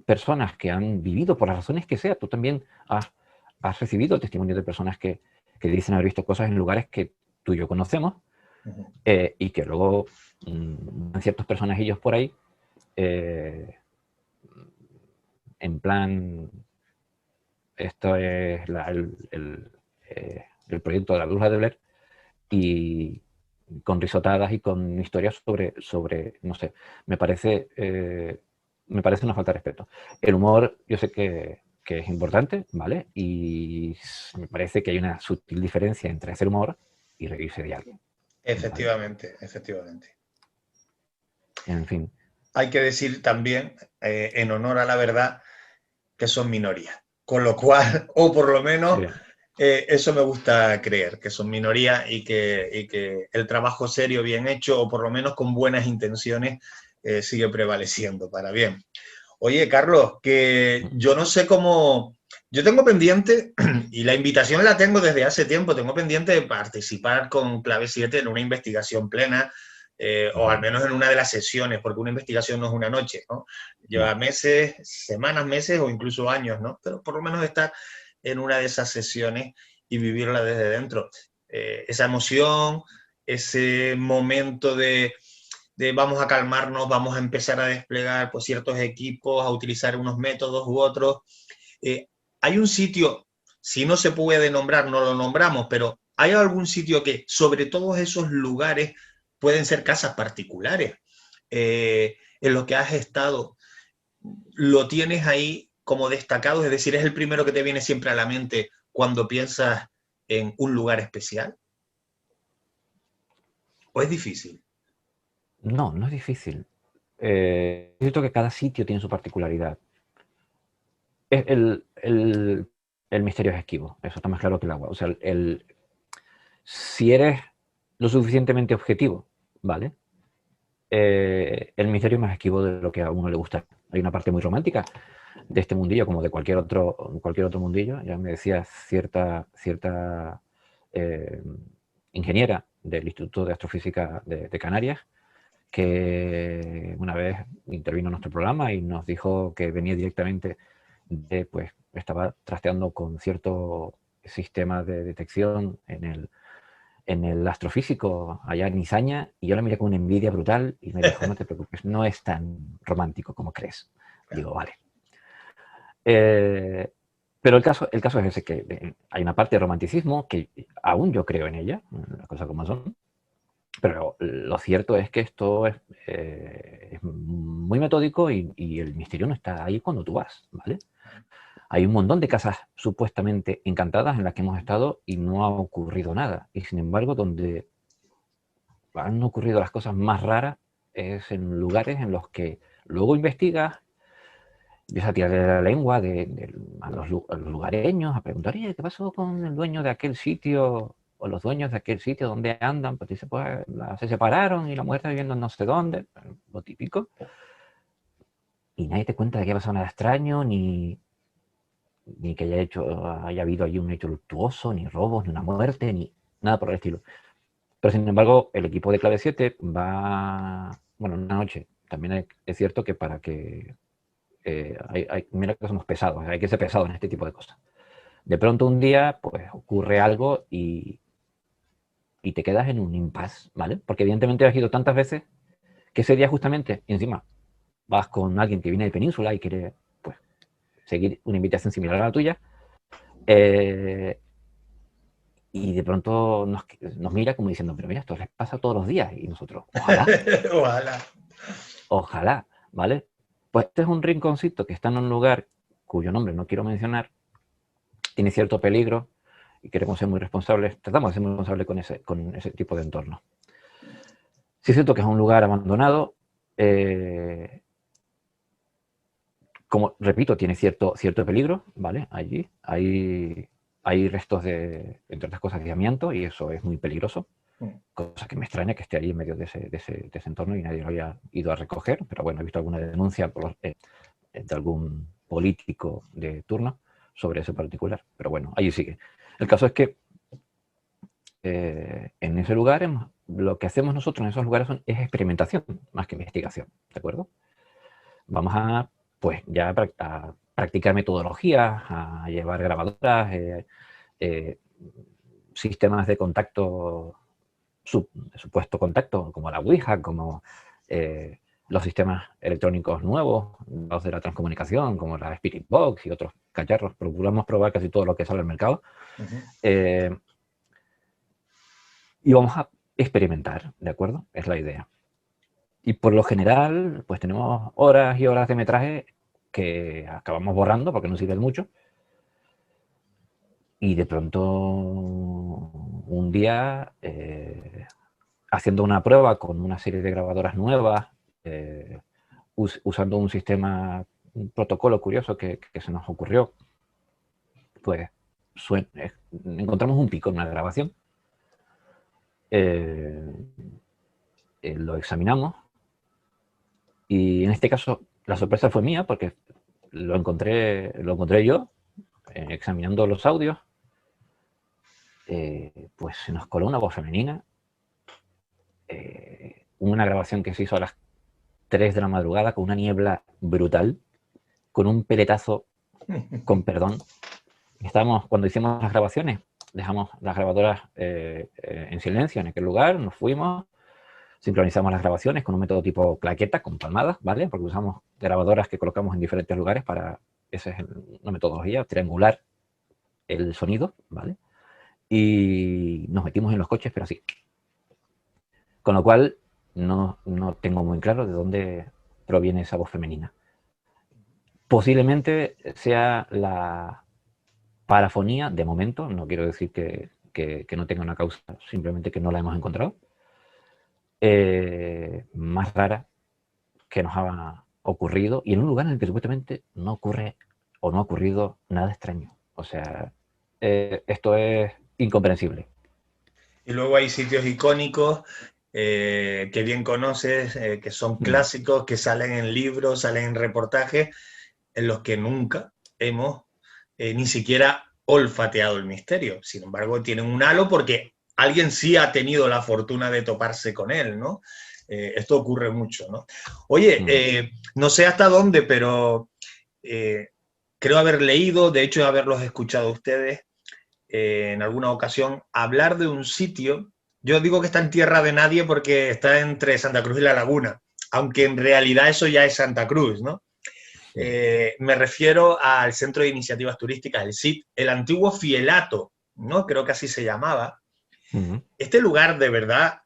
personas que han vivido por las razones que sea. Tú también has recibido testimonio de personas que dicen haber visto cosas en lugares que tú y yo conocemos, y que luego van ciertos personajillos por ahí en plan, esto es el proyecto de la bruja de Blair, y con risotadas y con historias sobre no sé, me parece una falta de respeto. El humor, yo sé que es importante, ¿vale? Y me parece que hay una sutil diferencia entre hacer humor y reírse de alguien. Efectivamente, ¿vale? Efectivamente. En fin. Hay que decir también, en honor a la verdad, que son minorías. Con lo cual, o por lo menos, sí. Eso me gusta creer, que son minorías y que el trabajo serio, bien hecho, o por lo menos con buenas intenciones, sigue prevaleciendo para bien. Oye, Carlos, que yo no sé cómo... Yo tengo pendiente, y la invitación la tengo desde hace tiempo, tengo pendiente de participar con Clave 7 en una investigación plena, o al menos en una de las sesiones, porque una investigación no es una noche, ¿no? Lleva meses, semanas, meses o incluso años, ¿no? Pero por lo menos estar en una de esas sesiones y vivirla desde dentro. Esa emoción, ese momento de vamos a calmarnos, vamos a empezar a desplegar pues, ciertos equipos, a utilizar unos métodos u otros. Hay un sitio, si no se puede nombrar, no lo nombramos, pero ¿hay algún sitio que sobre todos esos lugares pueden ser casas particulares en los que has estado? ¿Lo tienes ahí como destacado? Es decir, ¿es el primero que te viene siempre a la mente cuando piensas en un lugar especial? ¿O es difícil? No, no es difícil. Es cierto que cada sitio tiene su particularidad. El misterio es esquivo, eso está más claro que el agua. O sea, si eres lo suficientemente objetivo, ¿vale? El misterio es más esquivo de lo que a uno le gusta. Hay una parte muy romántica de este mundillo, como de cualquier otro mundillo. Ya me decía cierta ingeniera del Instituto de Astrofísica de Canarias, que una vez intervino en nuestro programa y nos dijo que venía directamente pues estaba trasteando con cierto sistema de detección en en el astrofísico allá en Izaña, y yo la miré con una envidia brutal y me dijo, no te preocupes, no es tan romántico como crees. Digo, vale. Pero el caso es ese, que hay una parte de romanticismo que aún yo creo en ella, las cosas como son, pero lo cierto es que esto es muy metódico y el misterio no está ahí cuando tú vas, ¿vale? Hay un montón de casas supuestamente encantadas en las que hemos estado y no ha ocurrido nada. Y sin embargo, donde han ocurrido las cosas más raras es en lugares en los que luego investigas, empiezas a tirarle la lengua a los lugareños, a preguntar, oye, ¿qué pasó con el dueño de aquel sitio? O los dueños de aquel sitio, ¿dónde andan? Pues dice, pues se separaron y la mujer está viviendo en no sé dónde, lo típico. Y nadie te cuenta de que ha pasado nada extraño, ni que haya habido allí un hecho luctuoso, ni robos, ni una muerte, ni nada por el estilo. Pero sin embargo, el equipo de Clave 7 va, bueno, una noche. También es cierto que para que mira que somos pesados, hay que ser pesados en este tipo de cosas. De pronto un día, pues ocurre algo y te quedas en un impasse, ¿vale? Porque evidentemente has ido tantas veces que ese día justamente, y encima vas con alguien que viene de Península y quiere, pues, seguir una invitación similar a la tuya, y de pronto nos mira como diciendo, pero mira, esto les pasa todos los días, y nosotros, ojalá. Ojalá, ¿vale? Pues este es un rinconcito que está en un lugar cuyo nombre no quiero mencionar, tiene cierto peligro y queremos ser muy responsables, tratamos de ser muy responsables con ese tipo de entorno. Sí es cierto que es un lugar abandonado, como repito, tiene cierto peligro, ¿vale? Allí hay restos de, entre otras cosas, de amianto, y eso es muy peligroso. Cosa que me extraña que esté allí en medio de ese entorno y nadie lo haya ido a recoger, pero bueno, he visto alguna denuncia de algún político de turno sobre eso particular, pero bueno, allí sigue. El caso es que en ese lugar lo que hacemos nosotros en esos lugares es experimentación más que investigación, ¿de acuerdo? Vamos a, pues, ya a practicar metodologías, a llevar grabadoras, sistemas de contacto, supuesto contacto, como la Ouija, como los sistemas electrónicos nuevos, los de la transcomunicación, como la Spirit Box y otros cacharros. Procuramos probar casi todo lo que sale al mercado. Y vamos a experimentar, ¿de acuerdo? Es la idea. Y por lo general, pues tenemos horas y horas de metraje que acabamos borrando porque no sirve mucho. Y de pronto, un día, haciendo una prueba con una serie de grabadoras nuevas, usando un protocolo curioso que se nos ocurrió, pues encontramos un pico en una grabación. Lo examinamos y en este caso la sorpresa fue mía porque lo encontré yo examinando los audios. Pues se nos coló una voz femenina, una grabación que se hizo a las 3 de la madrugada con una niebla brutal, con un peletazo, con perdón. Cuando hicimos las grabaciones, dejamos las grabadoras en silencio en aquel lugar, nos fuimos, sincronizamos las grabaciones con un método tipo claqueta, con palmadas, ¿vale? Porque usamos grabadoras que colocamos en diferentes lugares esa es una metodología, triangular el sonido, ¿vale? Y nos metimos en los coches, pero así. Con lo cual, no tengo muy claro de dónde proviene esa voz femenina. Posiblemente sea la parafonía, de momento, no quiero decir que no tenga una causa, simplemente que no la hemos encontrado, más rara que nos ha ocurrido, y en un lugar en el que supuestamente no ocurre o no ha ocurrido nada extraño. O sea, esto es incomprensible. Y luego hay sitios icónicos que bien conoces, que son clásicos, que salen en libros, salen en reportajes, en los que nunca hemos ni siquiera olfateado el misterio. Sin embargo, tienen un halo porque alguien sí ha tenido la fortuna de toparse con él, ¿no? Esto ocurre mucho, ¿no? Oye, no sé hasta dónde, pero creo haber leído, de hecho haberlos escuchado a ustedes en alguna ocasión, hablar de un sitio Yo digo que está en tierra de nadie porque está entre Santa Cruz y La Laguna, aunque en realidad eso ya es Santa Cruz, ¿no? Me refiero al Centro de Iniciativas Turísticas, el CIT, el antiguo Fielato, ¿no? Creo que así se llamaba. Este lugar de verdad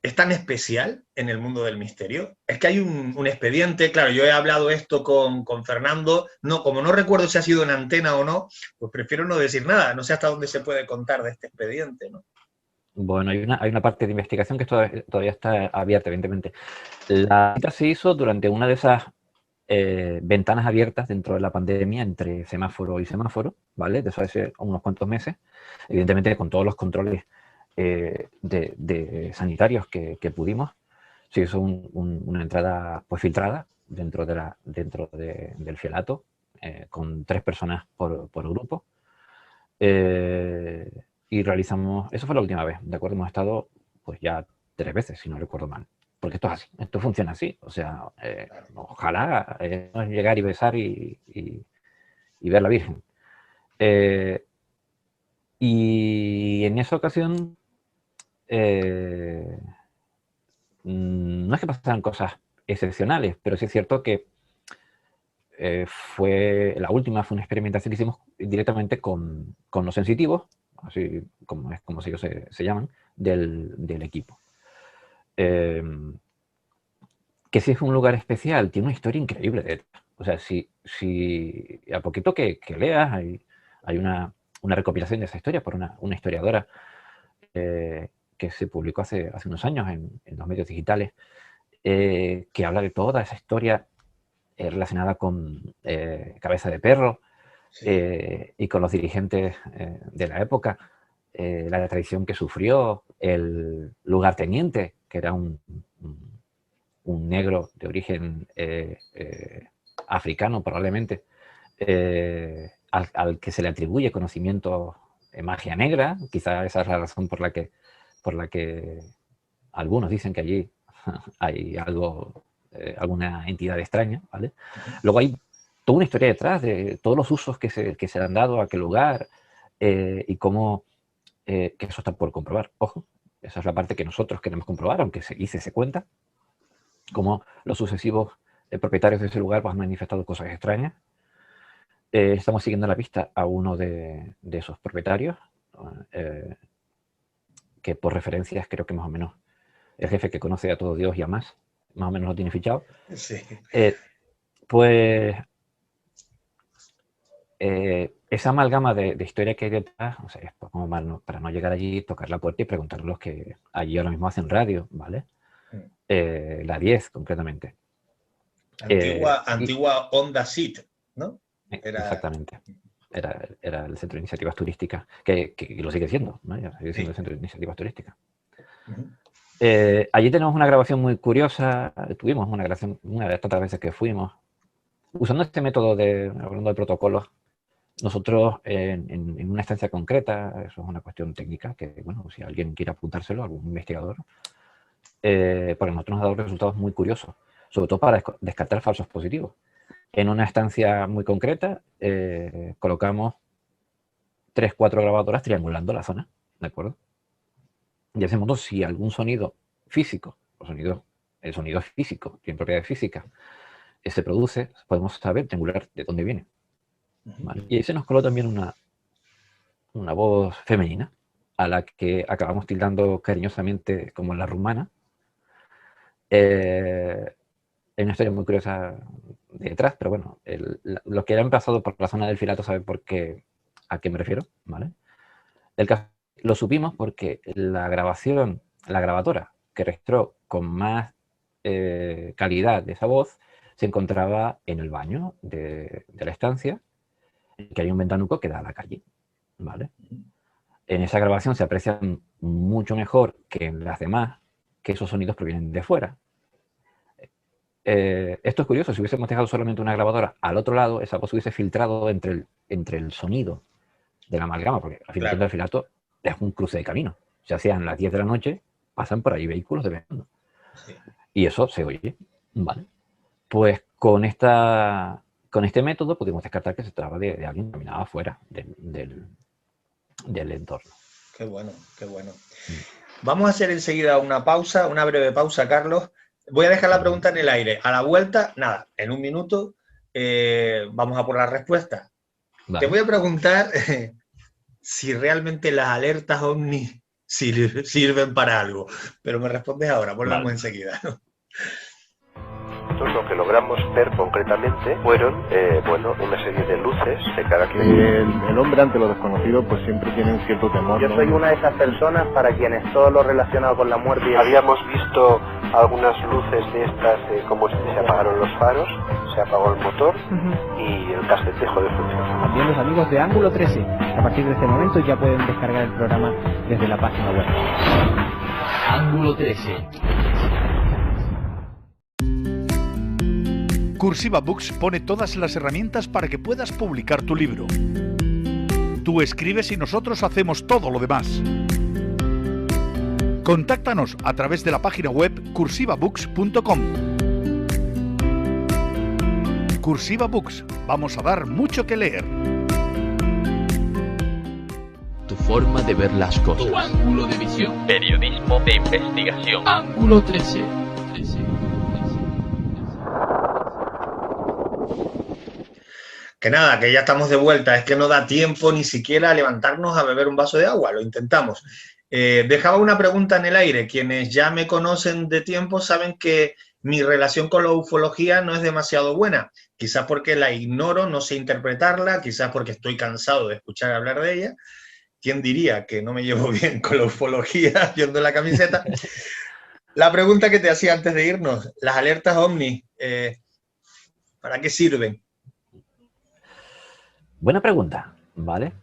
es tan especial en el mundo del misterio. Es que hay un expediente, claro, yo he hablado esto con Fernando, no, como no recuerdo si ha sido en antena o no, pues prefiero no decir nada, no sé hasta dónde se puede contar de este expediente, ¿no? Bueno, hay una parte de investigación que todavía está abierta, evidentemente. La cita se hizo durante una de esas ventanas abiertas dentro de la pandemia entre semáforo y semáforo, ¿vale? De eso hace unos cuantos meses, evidentemente con todos los controles de sanitarios que pudimos. Se hizo una entrada pues filtrada dentro del Fielato, con 3 personas por grupo. Y realizamos, eso fue la última vez, ¿de acuerdo? Hemos estado pues ya 3 veces, si no recuerdo mal. Porque esto es así, esto funciona así. O sea, ojalá llegar y besar y ver la Virgen. Y en esa ocasión no es que pasaran cosas excepcionales, pero sí es cierto que la última fue una experimentación que hicimos directamente con los sensitivos, así como ellos se llaman, del equipo. Que si es un lugar especial, tiene una historia increíble detrás. O sea, si a poquito que leas, hay una recopilación de esa historia por una historiadora que se publicó hace unos años en los medios digitales, que habla de toda esa historia relacionada con Cabeza de Perro, y con los dirigentes de la época, la tradición que sufrió el lugarteniente, que era un negro de origen africano probablemente, al que se le atribuye conocimiento de magia negra. Quizá esa es la razón por la que algunos dicen que allí hay algo, alguna entidad extraña, ¿vale? Luego hay toda una historia detrás de todos los usos que se le han dado a aquel lugar, y cómo que eso está por comprobar. Ojo, esa es la parte que nosotros queremos comprobar, aunque se cuenta, cómo los sucesivos propietarios de ese lugar pues, han manifestado cosas extrañas. Estamos siguiendo la pista a uno de esos propietarios, que por referencias creo que más o menos el jefe que conoce a todo Dios y a más o menos lo tiene fichado. Sí. Pues esa amalgama de historia que hay detrás, o sea, es como para no llegar allí, tocar la puerta y preguntar a los que allí ahora mismo hacen radio, ¿vale? La 10 concretamente. Antigua Onda SIT, ¿no? Exactamente. Era el Centro de Iniciativas Turísticas, que lo sigue siendo, ¿no? Ya sigue siendo el Centro de Iniciativas Turísticas. Allí tenemos una grabación muy curiosa. Tuvimos una grabación una de las tantas veces que fuimos. Usando este método hablando de protocolos, nosotros en una estancia concreta, eso es una cuestión técnica, que bueno, si alguien quiere apuntárselo, algún investigador, porque nosotros nos ha dado resultados muy curiosos, sobre todo para descartar falsos positivos. En una estancia muy concreta, colocamos 3-4 grabadoras triangulando la zona, ¿de acuerdo? Y de ese modo, si algún sonido físico, el sonido físico, tiene propiedades físicas, se produce, podemos saber, triangular de dónde viene. ¿Vale? Y ahí se nos coló también una voz femenina, a la que acabamos tildando cariñosamente como la rumana. Hay una historia muy curiosa detrás, pero bueno, los que han pasado por la zona del Fielato saben a qué me refiero, ¿vale? Lo supimos porque la grabadora que registró con más calidad de esa voz se encontraba en el baño de la estancia, que hay un ventanuco que da a la calle, ¿vale? En esa grabación se aprecia mucho mejor que en las demás que esos sonidos provienen de fuera. Esto es curioso, si hubiésemos dejado solamente una grabadora al otro lado, esa voz hubiese filtrado entre el sonido de la amalgama, porque al final del Fielato es un cruce de camino. Ya sean las 10 de la noche, pasan por ahí vehículos de vez en cuando. Sí. Y eso se oye, ¿vale? Pues con este método pudimos descartar que se trataba de alguien que caminaba fuera del entorno. Qué bueno, qué bueno. Vamos a hacer enseguida una pausa, una breve pausa, Carlos. Voy a dejar la pregunta en el aire. A la vuelta, nada, en un minuto vamos a por la respuesta. Vale. Te voy a preguntar si realmente las alertas OVNI sirven para algo, pero me respondes ahora, volvemos enseguida. Lo que logramos ver concretamente fueron, una serie de luces de carácter. El hombre ante lo desconocido pues siempre tiene un cierto temor. Yo soy una de esas personas para quienes todo lo relacionado con la muerte... Habíamos visto algunas luces de estas, como se apagaron los faros, se apagó el motor y el casete dejó de funcionar. También los amigos de Ángulo 13, a partir de este momento ya pueden descargar el programa desde la página web. Ángulo 13. Cursiva Books pone todas las herramientas para que puedas publicar tu libro. Tú escribes y nosotros hacemos todo lo demás. Contáctanos a través de la página web cursivabooks.com. Cursiva Books, vamos a dar mucho que leer. Tu forma de ver las cosas. Tu ángulo de visión. Periodismo de investigación. Ángulo 13. Que nada, que ya estamos de vuelta, es que no da tiempo ni siquiera a levantarnos a beber un vaso de agua, lo intentamos. Dejaba una pregunta en el aire, quienes ya me conocen de tiempo saben que mi relación con la ufología no es demasiado buena, quizás porque la ignoro, no sé interpretarla, quizás porque estoy cansado de escuchar hablar de ella. ¿Quién diría que no me llevo bien con la ufología viendo la camiseta? La pregunta que te hacía antes de irnos, las alertas OVNI, ¿para qué sirven? Buena pregunta, ¿vale?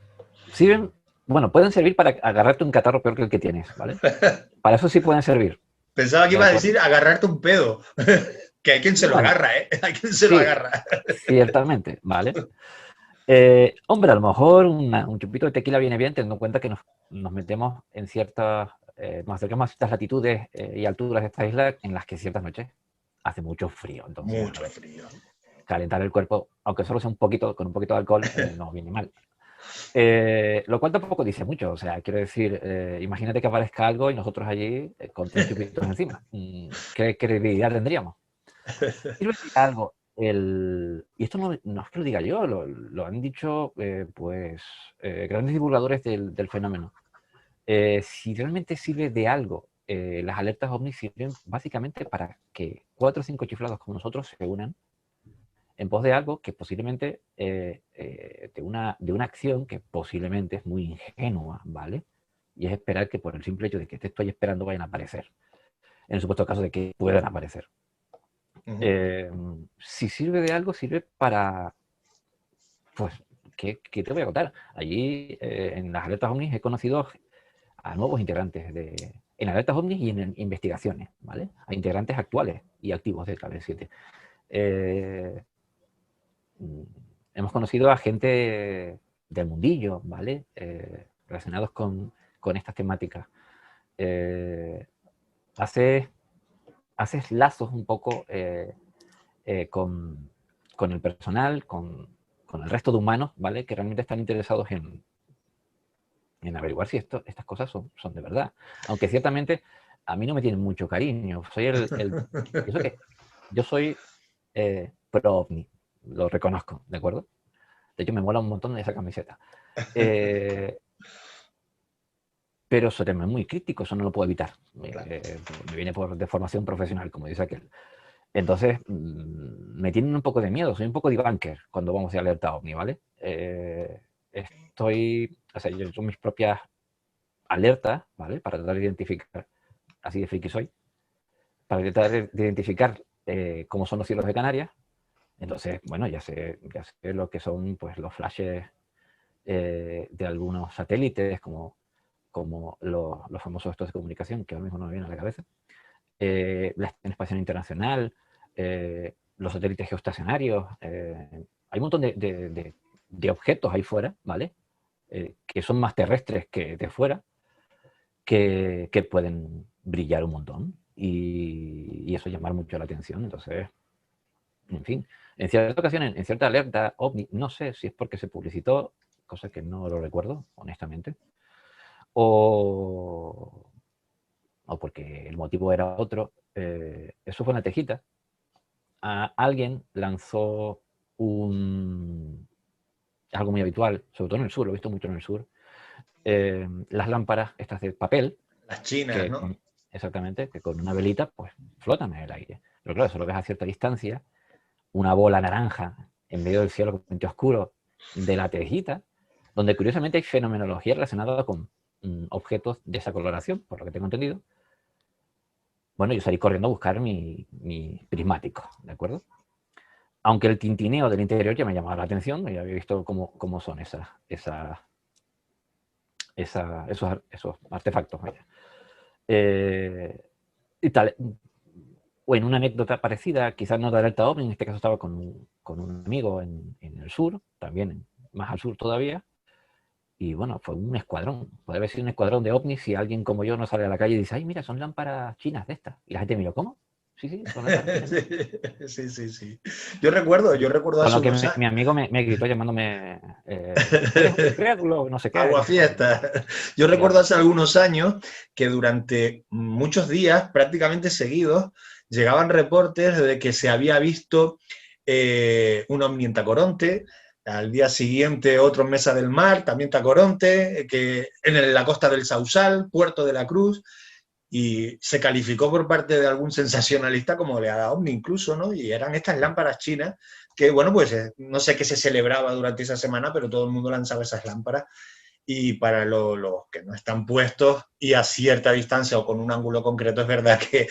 Sirven, bueno, pueden servir para agarrarte un catarro peor que el que tienes, ¿vale? Para eso sí pueden servir. Pensaba que iba a decir agarrarte un pedo, que hay quien se lo agarra, ¿eh? Hay quien se lo agarra. Ciertamente, ¿vale? Hombre, a lo mejor un chupito de tequila viene bien, teniendo en cuenta que nos metemos en ciertas, nos acercamos a ciertas latitudes y alturas de esta isla en las que ciertas noches hace mucho frío. Entonces, mucho frío. Calentar el cuerpo, aunque solo sea con un poquito de alcohol, no viene mal. Lo cual tampoco dice mucho, o sea, quiero decir, imagínate que aparezca algo y nosotros allí con 3 chupitos encima. ¿Qué credibilidad tendríamos? Quiero decir algo, y esto no es que lo diga yo, lo han dicho grandes divulgadores del fenómeno. Si realmente sirve de algo, las alertas OVNI sirven básicamente para que 4 o 5 chiflados como nosotros se unan en pos de algo que posiblemente, de una acción que posiblemente es muy ingenua, ¿vale? Y es esperar que por el simple hecho de que te estoy esperando vayan a aparecer. En el supuesto caso de que puedan aparecer. Si sirve de algo, sirve para... Pues, ¿qué te voy a contar? Allí, en las alertas OVNI, he conocido a nuevos integrantes en alertas OVNI y en investigaciones, ¿vale? A integrantes actuales y activos de Clave 7. Hemos conocido a gente del mundillo, ¿vale? Relacionados con estas temáticas. Haces lazos un poco con el personal, con el resto de humanos, ¿vale? Que realmente están interesados en averiguar si estas cosas son de verdad. Aunque ciertamente a mí no me tienen mucho cariño. Yo soy pro OVNI. Lo reconozco, ¿de acuerdo? De hecho, me mola un montón de esa camiseta. Pero soy muy crítico, eso no lo puedo evitar. Claro. Me viene de formación profesional, como dice aquel. Entonces, me tienen un poco de miedo, soy un poco debunker cuando vamos de alerta OVNI, ¿vale? Yo son mis propias alertas, ¿vale? Para tratar de identificar, así de friki soy, para tratar de identificar cómo son los cielos de Canarias. Entonces, bueno, ya sé lo que son pues, los flashes de algunos satélites, como los famosos estos de comunicación, que ahora mismo no me viene a la cabeza, la Estación Espacial Internacional, los satélites geoestacionarios. Hay un montón de objetos ahí fuera, ¿vale? Que son más terrestres que de fuera, que pueden brillar un montón y eso llamar mucho la atención. Entonces, en fin, en ciertas ocasiones, en cierta alerta OVNI, no sé si es porque se publicitó, cosa que no lo recuerdo, honestamente, o o porque el motivo era otro, eso fue en la Tejita. Alguien lanzó algo muy habitual, sobre todo en el sur, lo he visto mucho en el sur, las lámparas estas de papel. Las chinas, ¿no? Exactamente, que con una velita pues flotan en el aire. Pero claro, eso lo ves a cierta distancia, una bola naranja en medio del cielo completamente oscuro de la Tejita, donde curiosamente hay fenomenología relacionada con objetos de esa coloración, por lo que tengo entendido. Bueno, yo salí corriendo a buscar mi prismático, ¿de acuerdo? Aunque el tintineo del interior ya me llamaba la atención, ya había visto cómo son esos artefactos. Vaya. Y tal. O en una anécdota parecida, quizás no de alerta OVNI, en este caso estaba con un amigo en el sur, también más al sur todavía, y bueno, fue un escuadrón. Puede haber sido un escuadrón de ovnis si alguien como yo no sale a la calle y dice, ay, mira, son lámparas chinas de estas. Y la gente miró, ¿cómo? Sí, son lámparas chinas. Sí. Yo recuerdo hace unos años. Mi amigo me gritó llamándome crédulo, no sé qué. Aguafiesta. Yo recuerdo hace algunos años que durante muchos días, prácticamente seguidos, llegaban reportes de que se había visto un ovni en Tacoronte, al día siguiente otro en Mesa del Mar, también Tacoronte, que en la costa del Sausal, Puerto de la Cruz, y se calificó por parte de algún sensacionalista como oleada ovni incluso, ¿no? Y eran estas lámparas chinas que, bueno, pues no sé qué se celebraba durante esa semana, pero todo el mundo lanzaba esas lámparas. Y para los que no están puestos y a cierta distancia o con un ángulo concreto, es verdad que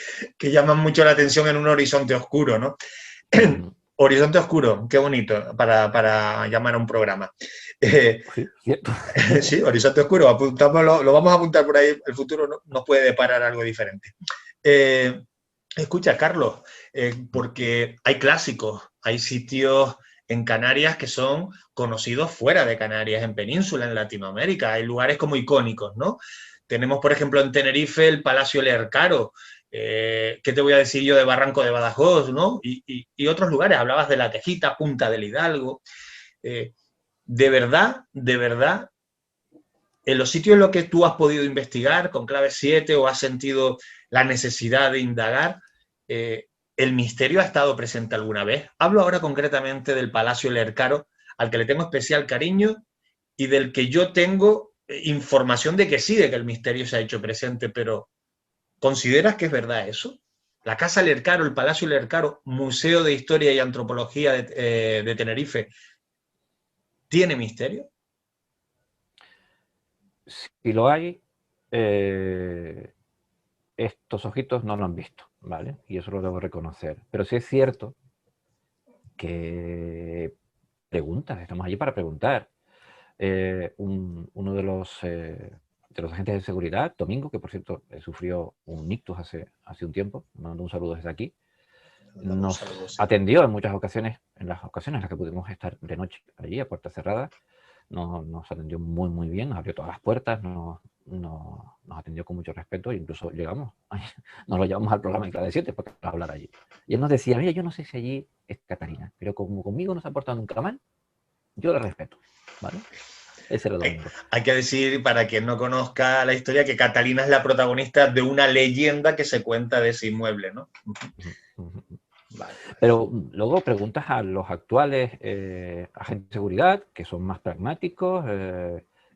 llaman mucho la atención en un horizonte oscuro, ¿no? Horizonte oscuro, qué bonito para llamar a un programa. Sí, horizonte oscuro, apuntámoslo, lo vamos a apuntar por ahí, el futuro nos puede deparar algo diferente. Escucha, Carlos, porque hay clásicos, hay sitios en Canarias que son conocidos fuera de Canarias, en Península, en Latinoamérica, hay lugares como icónicos, ¿no? Tenemos, por ejemplo, en Tenerife el Palacio Lercaro, ¿qué te voy a decir yo de Barranco de Badajoz, ¿no? Y otros lugares, hablabas de La Tejita, Punta del Hidalgo. De verdad, en los sitios en los que tú has podido investigar con Clave 7 o has sentido la necesidad de indagar, ¿el misterio ha estado presente alguna vez? Hablo ahora concretamente del Palacio Lercaro, al que le tengo especial cariño y del que yo tengo información de que sí, de que el misterio se ha hecho presente, pero ¿consideras que es verdad eso? La Casa Lercaro, el Palacio Lercaro, Museo de Historia y Antropología de Tenerife, ¿tiene misterio? Si lo hay, estos ojitos no lo han visto, ¿vale? Y eso lo debo reconocer. Pero sí es cierto que estamos allí para preguntar. Uno de los agentes de seguridad, Domingo, que por cierto sufrió un ictus hace un tiempo, mando un saludo desde aquí, nos atendió en muchas ocasiones, en las ocasiones en las que pudimos estar de noche allí a puerta cerrada, nos atendió muy muy bien, nos abrió todas las puertas, nos atendió con mucho respeto e incluso nos lo llevamos al programa en Clave 7 para hablar allí. Y él nos decía, mira, yo no sé si allí es Catalina, pero como conmigo no se ha portado nunca mal, yo le respeto, ¿vale? Ese era Domingo. Hay que decir, para quien no conozca la historia, que Catalina es la protagonista de una leyenda que se cuenta de ese inmueble, ¿no? Vale. Pero luego preguntas a los actuales agentes de seguridad, que son más pragmáticos,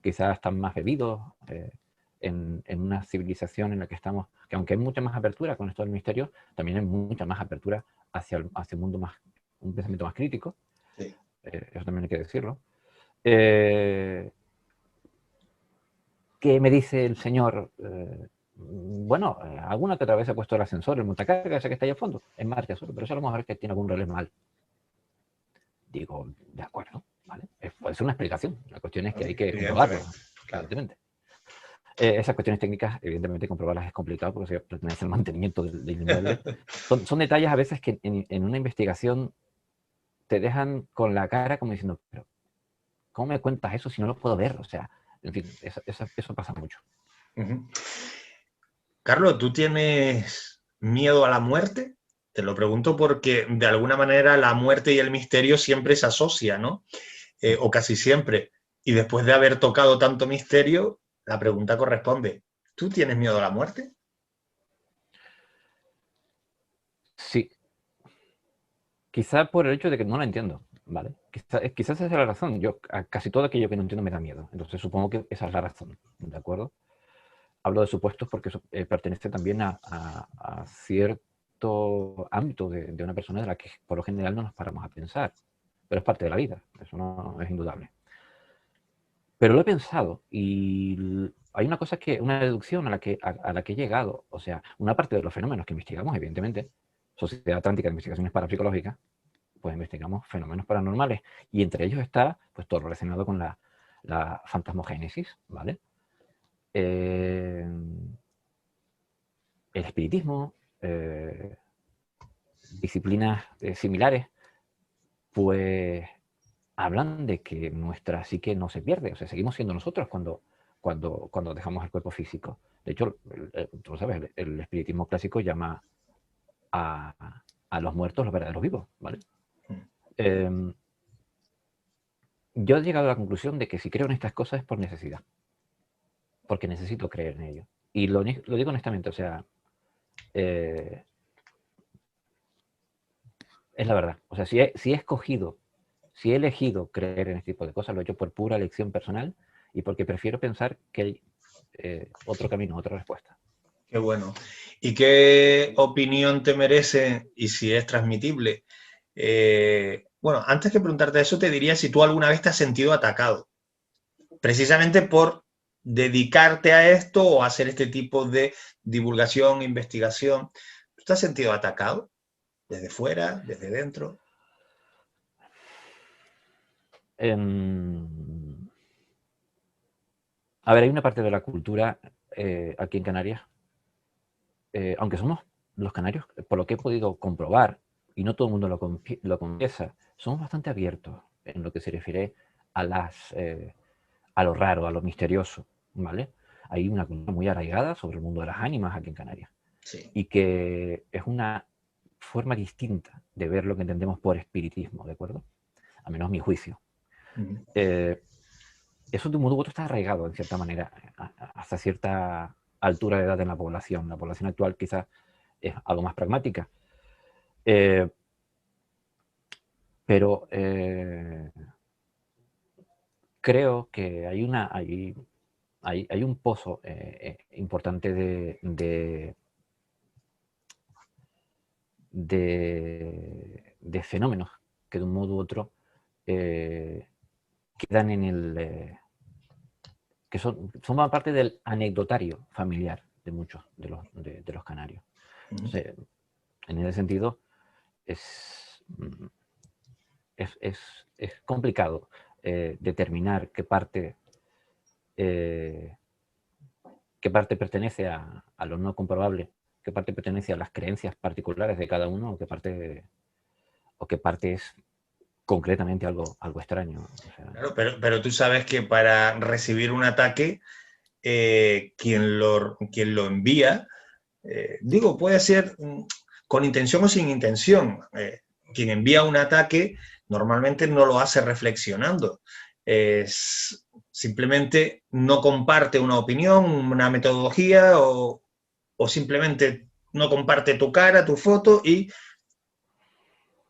quizás están más bebidos en una civilización en la que estamos, que aunque hay mucha más apertura con esto del misterio, también hay mucha más apertura hacia un mundo más, un pensamiento más crítico. Sí. Eso también hay que decirlo. ¿Qué me dice el señor? Bueno, alguna que otra vez ha puesto el ascensor, el montacarga, ese que está ahí al fondo, en marcha solo, pero eso a lo mejor es que tiene algún relé mal. Digo, de acuerdo, ¿vale? Puede ser una explicación. La cuestión es que hay que comprobarlo, evidentemente. Esas cuestiones técnicas, evidentemente, comprobarlas es complicado porque se pertenece al mantenimiento del inmueble. Son detalles a veces que en una investigación te dejan con la cara como diciendo, pero ¿cómo me cuentas eso si no lo puedo ver? O sea, en fin, eso pasa mucho. Carlos, ¿tú tienes miedo a la muerte? Te lo pregunto porque de alguna manera la muerte y el misterio siempre se asocian, ¿no? O casi siempre. Y después de haber tocado tanto misterio, la pregunta corresponde, ¿tú tienes miedo a la muerte? Quizá por el hecho de que no la entiendo, ¿vale? Quizás esa es la razón. Yo, a casi todo aquello que no entiendo me da miedo. Entonces supongo que esa es la razón, ¿de acuerdo? Hablo de supuestos porque eso pertenece también a cierto ámbito de una persona de la que por lo general no nos paramos a pensar. Pero es parte de la vida, eso no es indudable. Pero lo he pensado y hay una cosa una deducción a la que he llegado. O sea, una parte de los fenómenos que investigamos, evidentemente, Sociedad Atlántica de Investigaciones Parapsicológicas, pues investigamos fenómenos paranormales y entre ellos está pues todo relacionado con la fantasmogénesis, ¿vale? El espiritismo, disciplinas similares, pues hablan de que nuestra psique no se pierde, o sea, seguimos siendo nosotros cuando dejamos el cuerpo físico. De hecho, tú lo sabes, el espiritismo clásico llama a los muertos los verdaderos vivos, ¿vale? Yo he llegado a la conclusión de que si creo en estas cosas es por necesidad, porque necesito creer en ello. Y lo digo honestamente, o sea, es la verdad. O sea, si he elegido creer en este tipo de cosas, lo he hecho por pura elección personal y porque prefiero pensar que hay otro camino, otra respuesta. Qué bueno. ¿Y qué opinión te merece y si es transmitible? Bueno, antes que preguntarte eso, te diría si tú alguna vez te has sentido atacado, precisamente por dedicarte a esto o hacer este tipo de divulgación, investigación. ¿Tú te has sentido atacado? ¿Desde fuera, desde dentro? A ver, hay una parte de la cultura aquí en Canarias, aunque somos los canarios, por lo que he podido comprobar, y no todo el mundo lo confiesa, somos bastante abiertos en lo que se refiere a lo raro, a lo misterioso, ¿vale? Hay una cultura muy arraigada sobre el mundo de las ánimas aquí en Canarias. Sí. Y que es una forma distinta de ver lo que entendemos por espiritismo, ¿de acuerdo? A menos mi juicio. Eso de un modo u otro está arraigado, en cierta manera, hasta cierta altura de edad en la población. La población actual quizás es algo más pragmática. Pero creo que hay un pozo importante de fenómenos que de un modo u otro quedan en que son parte del anecdotario familiar de muchos de los canarios. Entonces, en ese sentido es complicado determinar qué parte pertenece a lo no comprobable, qué parte pertenece a las creencias particulares de cada uno, o qué parte es concretamente algo extraño. O sea, claro, pero tú sabes que para recibir un ataque, quien lo envía, puede ser con intención o sin intención. Quien envía un ataque normalmente no lo hace reflexionando. Simplemente no comparte una opinión, una metodología o simplemente no comparte tu cara, tu foto y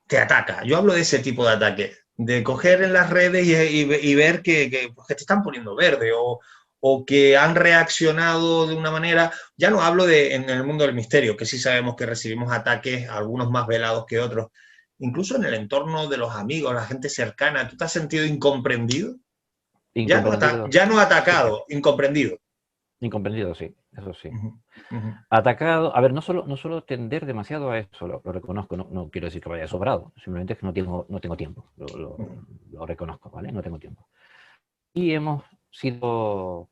te ataca. Yo hablo de ese tipo de ataque, de coger en las redes y ver que te están poniendo verde o que han reaccionado de una manera. Ya no hablo en el mundo del misterio, que sí sabemos que recibimos ataques, algunos más velados que otros. Incluso en el entorno de los amigos, la gente cercana, ¿tú te has sentido incomprendido? Ya no atacado, sí. Incomprendido. Incomprendido, sí, eso sí. Atacado, a ver, no solo tender demasiado a eso, lo reconozco, no quiero decir que vaya sobrado, simplemente es que no tengo tiempo, lo reconozco, ¿vale? No tengo tiempo. Y hemos sido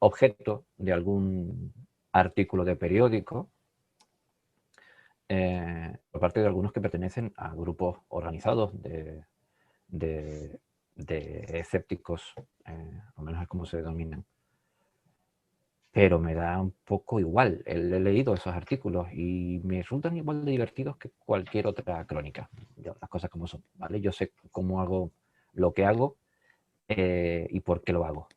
objeto de algún artículo de periódico por parte de algunos que pertenecen a grupos organizados de escépticos, o menos es como se denominan. Pero me da un poco igual. He leído esos artículos y me resultan igual de divertidos que cualquier otra crónica. Las cosas como son, ¿vale? Yo sé cómo hago lo que hago y por qué lo hago.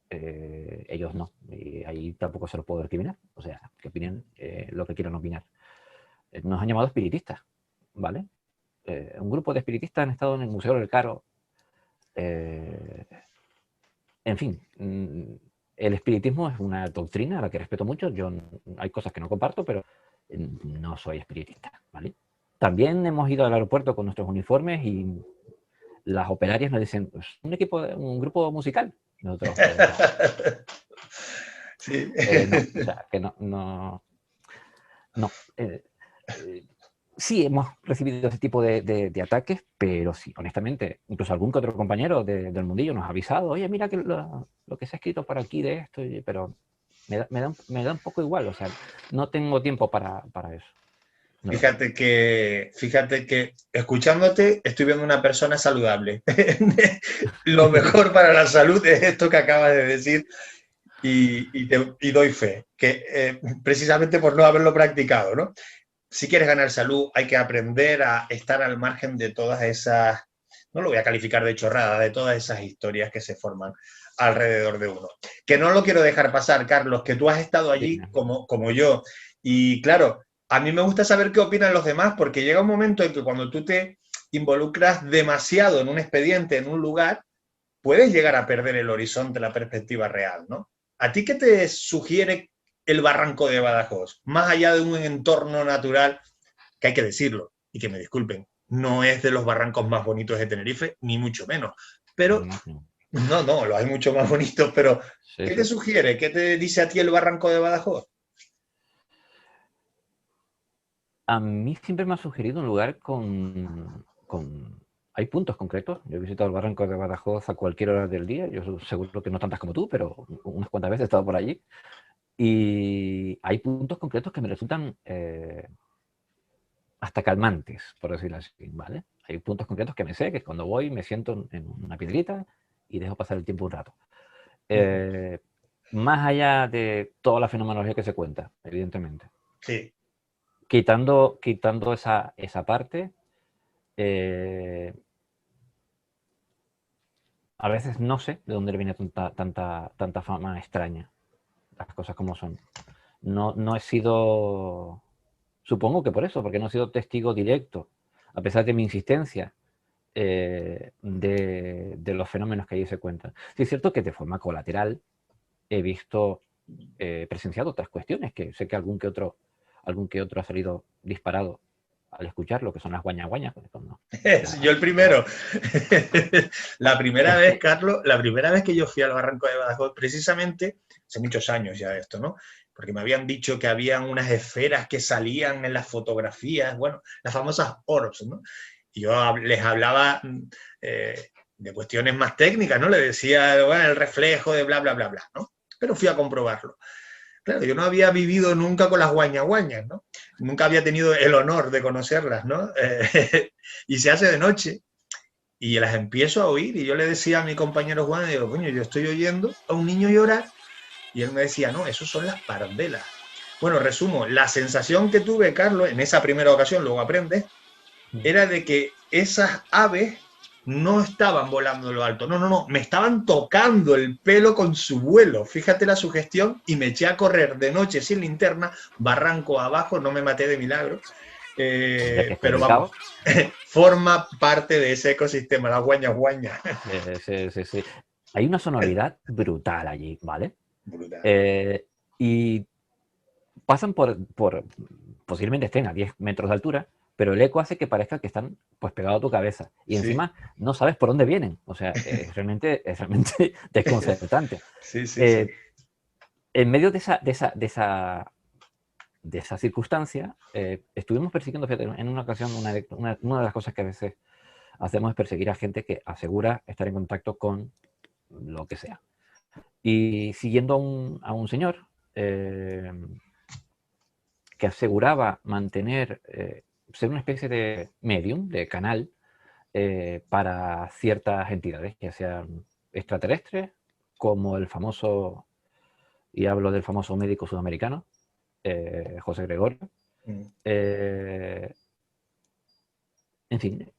Ellos no. Y ahí tampoco se los puedo recriminar. O sea, que opinen lo que quieran opinar. Nos han llamado espiritistas, ¿vale? un grupo de espiritistas han estado en el Museo del Caro. En fin, el espiritismo es una doctrina a la que respeto mucho. Hay cosas que no comparto, pero no soy espiritista, ¿vale? También hemos ido al aeropuerto con nuestros uniformes y las operarias nos dicen, pues, un grupo musical. Nosotros, sí. No, o sea, que no. Sí, hemos recibido ese tipo de ataques, pero sí, honestamente, incluso algún que otro compañero del mundillo nos ha avisado, oye, mira que lo que se ha escrito por aquí de esto, pero me da un poco igual, o sea, no tengo tiempo para eso. No. Fíjate que escuchándote estoy viendo una persona saludable. Lo mejor para la salud es esto que acabas de decir y doy fe, que precisamente por no haberlo practicado, ¿no? Si quieres ganar salud hay que aprender a estar al margen de todas esas, no lo voy a calificar de chorrada, de todas esas historias que se forman alrededor de uno. Que no lo quiero dejar pasar, Carlos, que tú has estado allí como yo. Y claro, a mí me gusta saber qué opinan los demás, porque llega un momento en que cuando tú te involucras demasiado en un expediente, en un lugar, puedes llegar a perder el horizonte, la perspectiva real, ¿no? ¿A ti qué te sugiere el barranco de Badajoz? Más allá de un entorno natural, que hay que decirlo, y que me disculpen, no es de los barrancos más bonitos de Tenerife, ni mucho menos. Pero, no, los hay mucho más bonitos, pero sí, ¿qué te sugiere? ¿Qué te dice a ti el barranco de Badajoz? A mí siempre me ha sugerido un lugar hay puntos concretos. Yo he visitado el barranco de Badajoz a cualquier hora del día. Yo seguro que no tantas como tú, pero unas cuantas veces he estado por allí. Y hay puntos concretos que me resultan hasta calmantes, por decirlo así, ¿vale? Hay puntos concretos que me sé, que cuando voy me siento en una piedrita y dejo pasar el tiempo un rato. Más allá de toda la fenomenología que se cuenta, evidentemente. Sí. Quitando esa parte, a veces no sé de dónde le viene tanta fama extraña. Las cosas como son. No he sido, supongo que por eso, porque no he sido testigo directo, a pesar de mi insistencia, de los fenómenos que allí se cuentan. Sí es cierto que de forma colateral he visto, presenciado otras cuestiones, que sé que algún que otro ha salido disparado al escuchar lo que son las guañaguañas. Yo el primero. La primera vez, Carlos, la primera vez que yo fui al barranco de Badajoz, precisamente, hace muchos años ya esto, ¿no? Porque me habían dicho que habían unas esferas que salían en las fotografías, bueno, las famosas orbs, ¿no? Y yo les hablaba de cuestiones más técnicas, ¿no? Le decía, bueno, el reflejo de bla, bla, bla, bla, ¿no? Pero fui a comprobarlo. Claro, yo no había vivido nunca con las guañaguañas, ¿no? Nunca había tenido el honor de conocerlas, ¿no? Y se hace de noche y las empiezo a oír y yo le decía a mi compañero Juan, digo, coño, yo estoy oyendo a un niño llorar y él me decía, no, eso son las parandelas. Bueno, resumo, la sensación que tuve, Carlos, en esa primera ocasión, luego aprendes, era de que esas aves no estaban volando en lo alto, no, me estaban tocando el pelo con su vuelo, fíjate la sugestión, y me eché a correr de noche sin linterna, barranco abajo, no me maté de milagro, pero vamos, forma parte de ese ecosistema, la guaña. Sí. Hay una sonoridad brutal allí, ¿vale? Brutal. Y pasan por posiblemente estén a 10 metros de altura, pero el eco hace que parezca que están pues pegados a tu cabeza. Y encima no sabes por dónde vienen. O sea, es realmente desconcertante. Sí. En medio de esa circunstancia, estuvimos persiguiendo, fíjate, en una ocasión, una de las cosas que a veces hacemos es perseguir a gente que asegura estar en contacto con lo que sea. Y siguiendo a un señor que aseguraba mantener... ser una especie de medium, de canal, para ciertas entidades, ya sean extraterrestres, como el famoso, y hablo del famoso médico sudamericano, José Gregorio. En fin,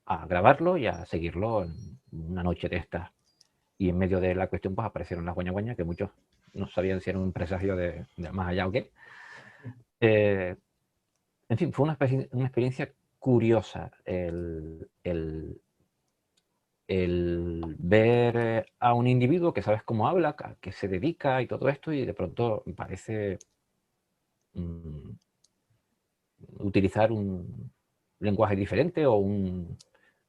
a grabarlo y a seguirlo en una noche de estas. Y en medio de la cuestión pues aparecieron las guañaguañas, que muchos no sabían si era un presagio de más allá o qué. En fin, fue una experiencia curiosa el ver a un individuo que sabes cómo habla, a qué se dedica y todo esto, y de pronto parece utilizar un lenguaje diferente o un...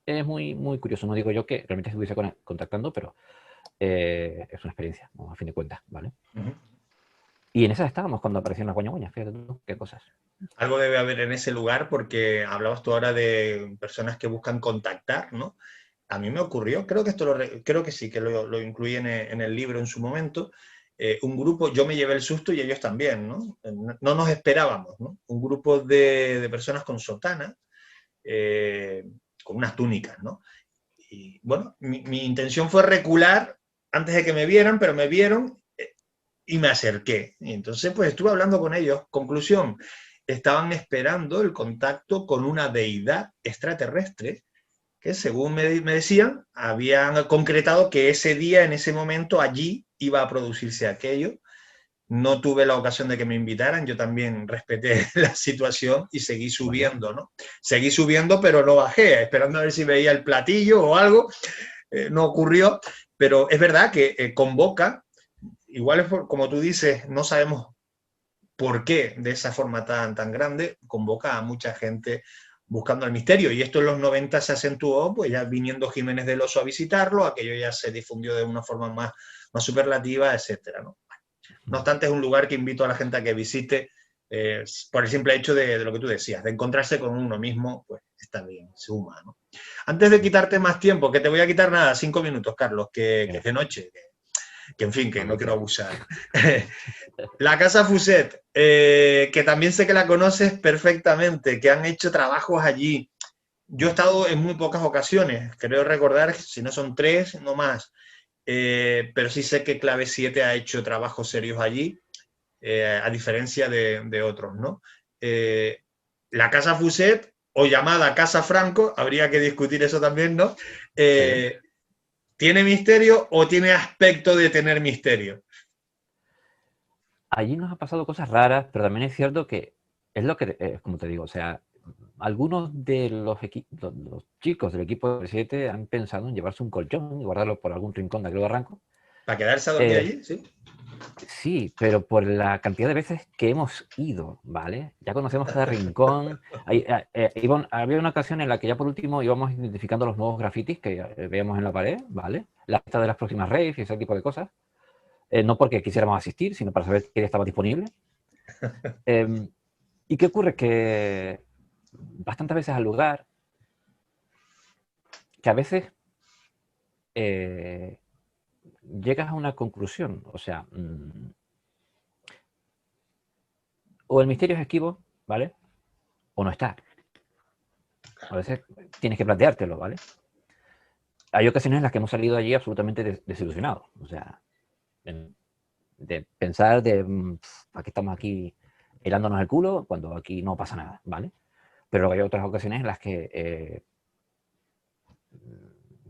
Es muy, muy curioso. No digo yo que realmente estuviese contactando, pero es una experiencia, ¿no? A fin de cuentas, ¿vale? Y en esas estábamos cuando aparecieron las guañaguañas, fíjate tú, qué cosas. Algo debe haber en ese lugar porque hablabas tú ahora de personas que buscan contactar, ¿no? A mí me ocurrió, creo que creo que sí, que lo incluí en el libro en su momento, un grupo, yo me llevé el susto y ellos también, ¿no? No nos esperábamos, ¿no? Un grupo de personas con sotana, con unas túnicas, ¿no? Y bueno, mi intención fue recular antes de que me vieran, pero me vieron y me acerqué. Y entonces pues estuve hablando con ellos. Conclusión, estaban esperando el contacto con una deidad extraterrestre que, según me decían, habían concretado que ese día, en ese momento, allí iba a producirse aquello. No tuve la ocasión de que me invitaran, yo también respeté la situación y seguí subiendo, ¿no? Seguí subiendo, pero no bajé, esperando a ver si veía el platillo o algo. No ocurrió, pero es verdad que convoca, igual es como tú dices, no sabemos por qué de esa forma tan grande, convoca a mucha gente buscando el misterio, y esto en los 90 se acentuó, pues ya viniendo Jiménez del Oso a visitarlo, aquello ya se difundió de una forma más superlativa, etcétera, ¿no? No obstante, es un lugar que invito a la gente a que visite por el simple hecho de lo que tú decías, de encontrarse con uno mismo, pues está bien, se suma, ¿no? Antes de quitarte más tiempo, que te voy a quitar nada, 5 minutos, Carlos, que es de noche, que en fin, que no quiero abusar. La Casa Fuset, que también sé que la conoces perfectamente, que han hecho trabajos allí. Yo he estado en muy pocas ocasiones, creo recordar, si no son 3, no más. Pero sí sé que Clave 7 ha hecho trabajos serios allí, a diferencia de otros, ¿no? La Casa Fuset, o llamada Casa Franco, habría que discutir eso también, ¿no? Sí. ¿Tiene misterio o tiene aspecto de tener misterio? Allí nos ha pasado cosas raras, pero también es cierto que es lo que, como te digo, o sea, algunos de los chicos del equipo de 7 han pensado en llevarse un colchón y guardarlo por algún rincón de aquel barranco. ¿Para quedarse a dormir allí? Sí. Sí, pero por la cantidad de veces que hemos ido, ¿vale? Ya conocemos cada rincón. Había una ocasión en la que ya por último íbamos identificando los nuevos grafitis que veíamos en la pared, ¿vale? La lista de las próximas raves y ese tipo de cosas. No porque quisiéramos asistir, sino para saber que estaba disponible. ¿Y qué ocurre? Que bastantes veces al lugar, que a veces llegas a una conclusión, o sea, o el misterio es esquivo, ¿vale? O no está. A veces tienes que planteártelo, ¿vale? Hay ocasiones en las que hemos salido allí absolutamente desilusionados, o sea, de pensar ¿para qué estamos aquí helándonos el culo cuando aquí no pasa nada, ¿vale? Pero hay otras ocasiones en las que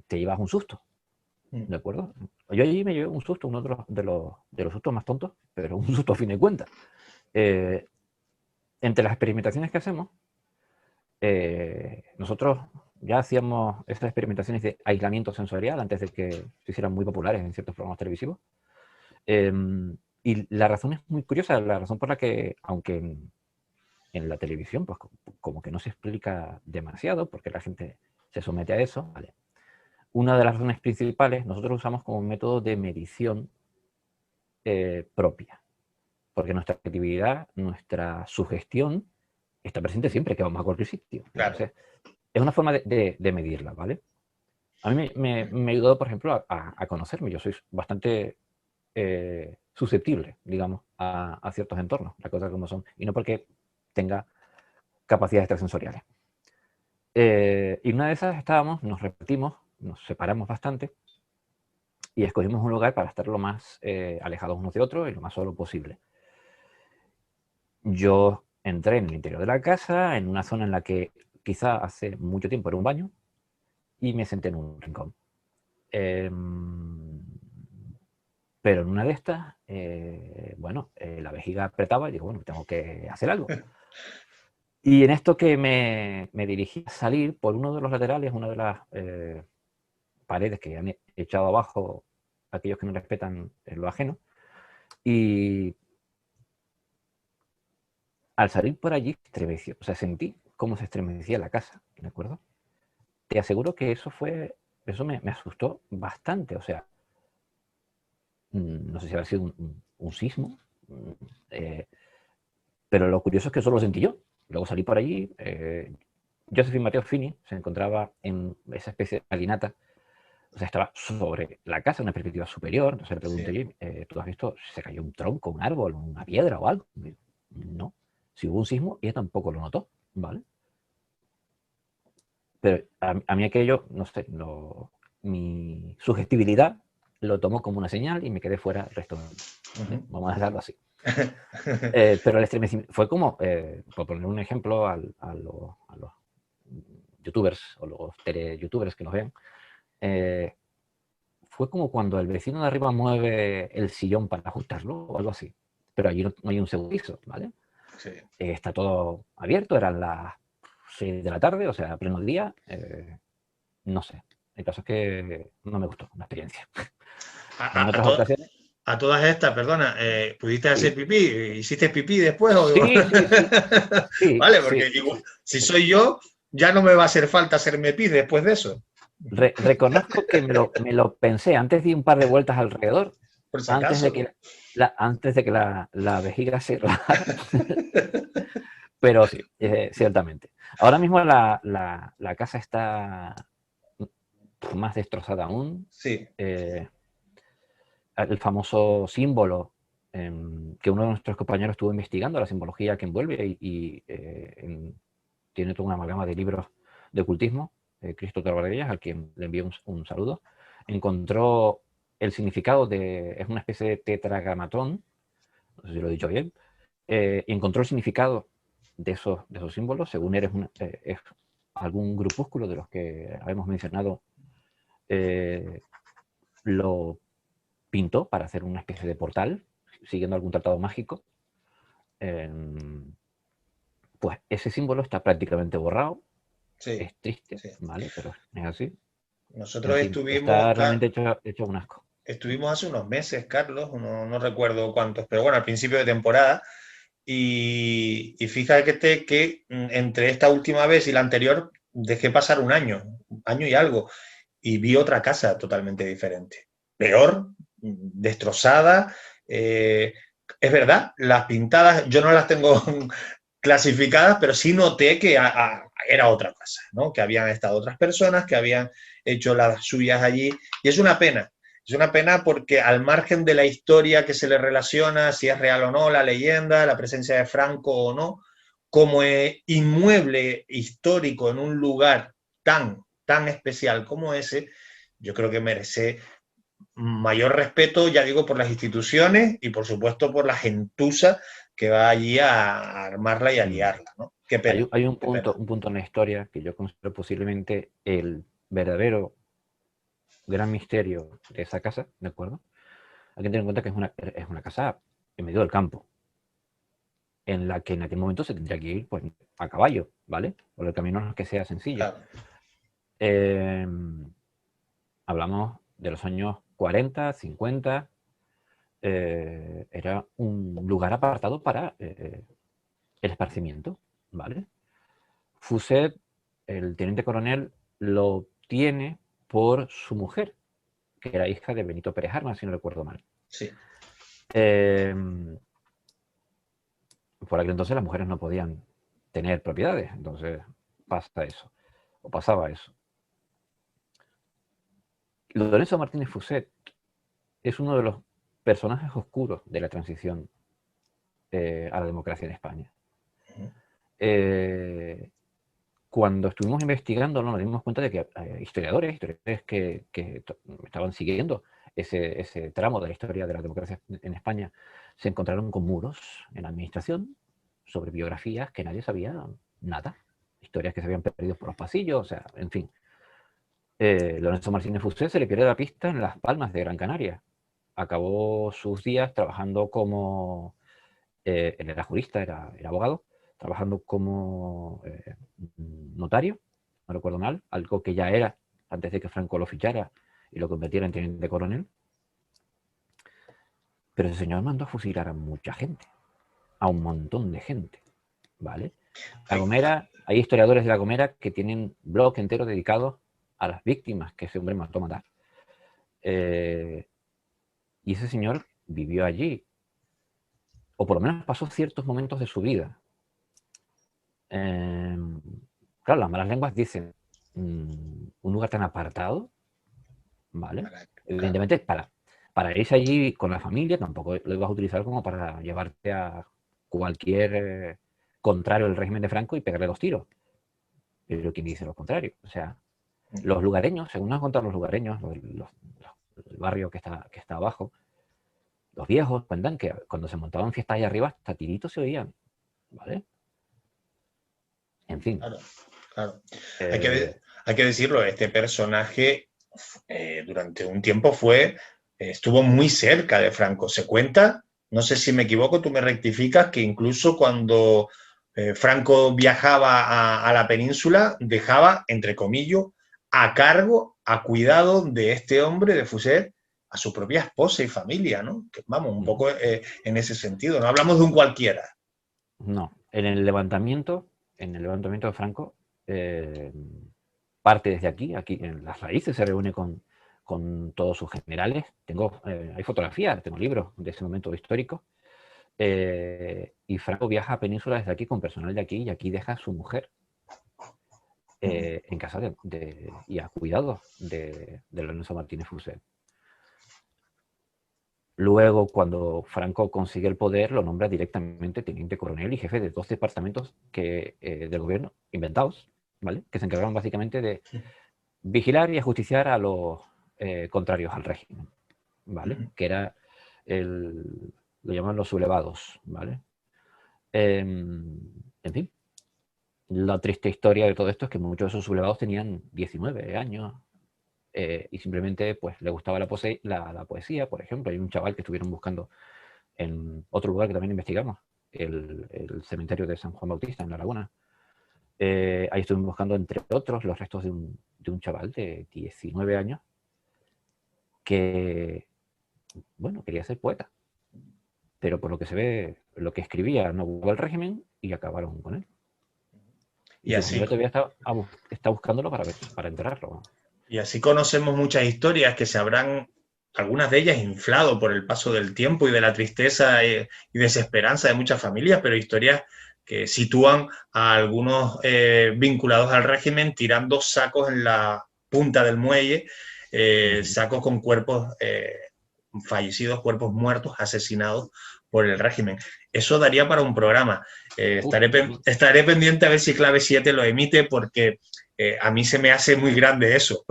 te llevas un susto, ¿de acuerdo? Yo allí me llevé un susto, uno de los sustos más tontos, pero un susto a fin de cuentas. Entre las experimentaciones que hacemos, nosotros ya hacíamos estas experimentaciones de aislamiento sensorial antes de que se hicieran muy populares en ciertos programas televisivos. Y la razón es muy curiosa, la razón por la que, aunque en la televisión, pues como que no se explica demasiado, porque la gente se somete a eso, ¿vale? Una de las razones principales, nosotros usamos como método de medición propia, porque nuestra actividad, nuestra sugestión, está presente siempre que vamos a cualquier sitio. Claro. Entonces, es una forma de medirla, ¿vale? A mí me ha ayudado, por ejemplo, a conocerme. Yo soy bastante susceptible, digamos, a ciertos entornos, las cosas como son, y no porque tenga capacidades extrasensoriales. Y una de esas nos repartimos, nos separamos bastante y escogimos un lugar para estar lo más alejados unos de otros y lo más solo posible. Yo entré en el interior de la casa, en una zona en la que quizá hace mucho tiempo era un baño, y me senté en un rincón. Pero en una de estas, bueno, la vejiga apretaba y digo, bueno, tengo que hacer algo. Y en esto que me dirigí a salir por uno de los laterales, una de las paredes que han echado abajo aquellos que no respetan lo ajeno, y al salir por allí, estremeció, o sea, sentí cómo se estremecía la casa, ¿de acuerdo? Te aseguro que eso me asustó bastante, o sea, no sé si habrá sido un sismo, pero lo curioso es que solo lo sentí yo. Luego salí por allí, Josephine Mateo Fini se encontraba en esa especie de escalinata, o sea, estaba sobre la casa, en una perspectiva superior. Entonces le pregunté, sí. ¿Tú has visto si se cayó un tronco, un árbol, una piedra o algo? No. Si hubo un sismo, ella tampoco lo notó, ¿vale? Pero a mí aquello, no sé, mi sugestibilidad lo tomó como una señal y me quedé fuera el resto del mundo. Vamos a dejarlo así. Pero el estremecimiento fue como, por poner un ejemplo a los youtubers o los teleyoutubers que nos vean, fue como cuando el vecino de arriba mueve el sillón para ajustarlo o algo así. Pero allí no hay un segundo piso, ¿vale? Sí. Está todo abierto, eran las 6 de la tarde, o sea, a pleno día. No sé. El caso es que no me gustó la experiencia. En otras ocasiones. A todas estas, perdona, ¿pudiste hacer pipí? ¿Hiciste pipí después? ¿O? Sí. Vale, porque igual, si soy yo, ya no me va a hacer falta hacerme pipí después de eso. Reconozco que me lo pensé, antes di un par de vueltas alrededor, por si antes de que la vejiga se cerrara. Pero sí, ciertamente. Ahora mismo la casa está más destrozada aún. Sí. El famoso símbolo que uno de nuestros compañeros estuvo investigando, la simbología que envuelve y tiene toda una amalgama de libros de ocultismo, Cristo Torvaldellas, al quien le envío un saludo, encontró el significado es una especie de tetragramatón, no sé si lo he dicho bien, y encontró el significado de esos símbolos, según es algún grupúsculo de los que habíamos mencionado, lo pintó para hacer una especie de portal, siguiendo algún tratado mágico. Pues ese símbolo está prácticamente borrado. Sí, es triste, sí. ¿Vale? Pero es así. Nosotros estuvimos... Está realmente hecho un asco. Estuvimos hace unos meses, Carlos, no recuerdo cuántos, pero bueno, al principio de temporada. Y fíjate que entre esta última vez y la anterior dejé pasar un año y algo, y vi otra casa totalmente diferente. Peor, destrozada. Es verdad, las pintadas yo no las tengo clasificadas, pero sí noté que era otra casa, ¿no? Que habían estado otras personas que habían hecho las suyas allí, y es una pena. Es una pena porque al margen de la historia que se le relaciona, si es real o no, la leyenda, la presencia de Franco o no, como inmueble histórico en un lugar tan especial como ese, yo creo que merece mayor respeto, ya digo, por las instituciones y por supuesto por la gentuza que va allí a armarla y a liarla, ¿no? Qué pena, hay un punto en la historia que yo considero posiblemente el verdadero gran misterio de esa casa, ¿de acuerdo? Hay que tener en cuenta que es una casa en medio del campo, en la que en aquel momento se tendría que ir pues, a caballo, ¿vale? Por el camino no es que sea sencillo. Claro. Hablamos de los años 40, 50, era un lugar apartado para el esparcimiento, ¿vale? Fuset, el teniente coronel, lo tiene por su mujer, que era hija de Benito Pérez Armas, si no recuerdo mal. Sí. Por aquel entonces las mujeres no podían tener propiedades, entonces pasaba eso. Lorenzo Martínez Fuset es uno de los personajes oscuros de la transición a la democracia en España. Cuando estuvimos investigando, nos dimos cuenta de que historiadores que estaban siguiendo ese tramo de la historia de la democracia en España se encontraron con muros en la administración sobre biografías que nadie sabía nada, historias que se habían perdido por los pasillos, o sea, en fin. Lorenzo Martínez Fuset se le pierde la pista en Las Palmas de Gran Canaria. Acabó sus días trabajando como... él era jurista, era abogado, trabajando como notario, no recuerdo mal, algo que ya era antes de que Franco lo fichara y lo convirtiera en teniente coronel. Pero ese señor mandó a fusilar a mucha gente, a un montón de gente, ¿vale? La Gomera, hay historiadores de La Gomera que tienen blogs enteros dedicados a las víctimas que ese hombre mandó a matar. Y ese señor vivió allí, o por lo menos pasó ciertos momentos de su vida. Claro, las malas lenguas dicen, un lugar tan apartado, ¿vale? Evidentemente, para irse allí con la familia, tampoco lo ibas a utilizar como para llevarte a cualquier contrario del régimen de Franco y pegarle 2 tiros. Pero ¿quién dice lo contrario? O sea, los lugareños, según nos han contado los lugareños, el barrio que está abajo, los viejos cuentan que cuando se montaban fiestas allá arriba, hasta tiritos se oían, ¿vale? En fin. Claro. Hay que decirlo, este personaje durante un tiempo estuvo muy cerca de Franco. Se cuenta, no sé si me equivoco, tú me rectificas, que incluso cuando Franco viajaba a la península, dejaba, entre comillas, a cargo, a cuidado de este hombre, de Fuset, a su propia esposa y familia, ¿no? Que, vamos, un poco en ese sentido. No hablamos de un cualquiera. No, en el levantamiento de Franco, parte desde aquí en las raíces, se reúne con todos sus generales. Hay fotografías, tengo libros de ese momento histórico. Y Franco viaja a Península desde aquí con personal de aquí, y aquí deja a su mujer en casa y a cuidado de Lorenzo Martínez Fuset. Luego, cuando Franco consigue el poder, lo nombra directamente teniente coronel y jefe de 2 departamentos del gobierno inventados, ¿vale? Que se encargaban básicamente de vigilar y ajusticiar a los contrarios al régimen, ¿vale? Que era lo llaman los sublevados, ¿vale? En fin, la triste historia de todo esto es que muchos de esos sublevados tenían 19 años y simplemente pues le gustaba la poesía, por ejemplo. Hay un chaval que estuvieron buscando en otro lugar que también investigamos, el cementerio de San Juan Bautista, en La Laguna. Ahí estuvimos buscando, entre otros, los restos de un chaval de 19 años que, bueno, quería ser poeta. Pero por lo que se ve, lo que escribía no hubo el régimen y acabaron con él. Y así todavía está buscándolo para enterrarlo. Y así conocemos muchas historias que se habrán, algunas de ellas, inflado por el paso del tiempo y de la tristeza y desesperanza de muchas familias, pero historias que sitúan a algunos vinculados al régimen tirando sacos en la punta del muelle, sacos con cuerpos fallecidos, cuerpos muertos, asesinados por el régimen. Eso daría para un programa. Estaré pendiente a ver si Clave 7 lo emite, porque a mí se me hace muy grande eso.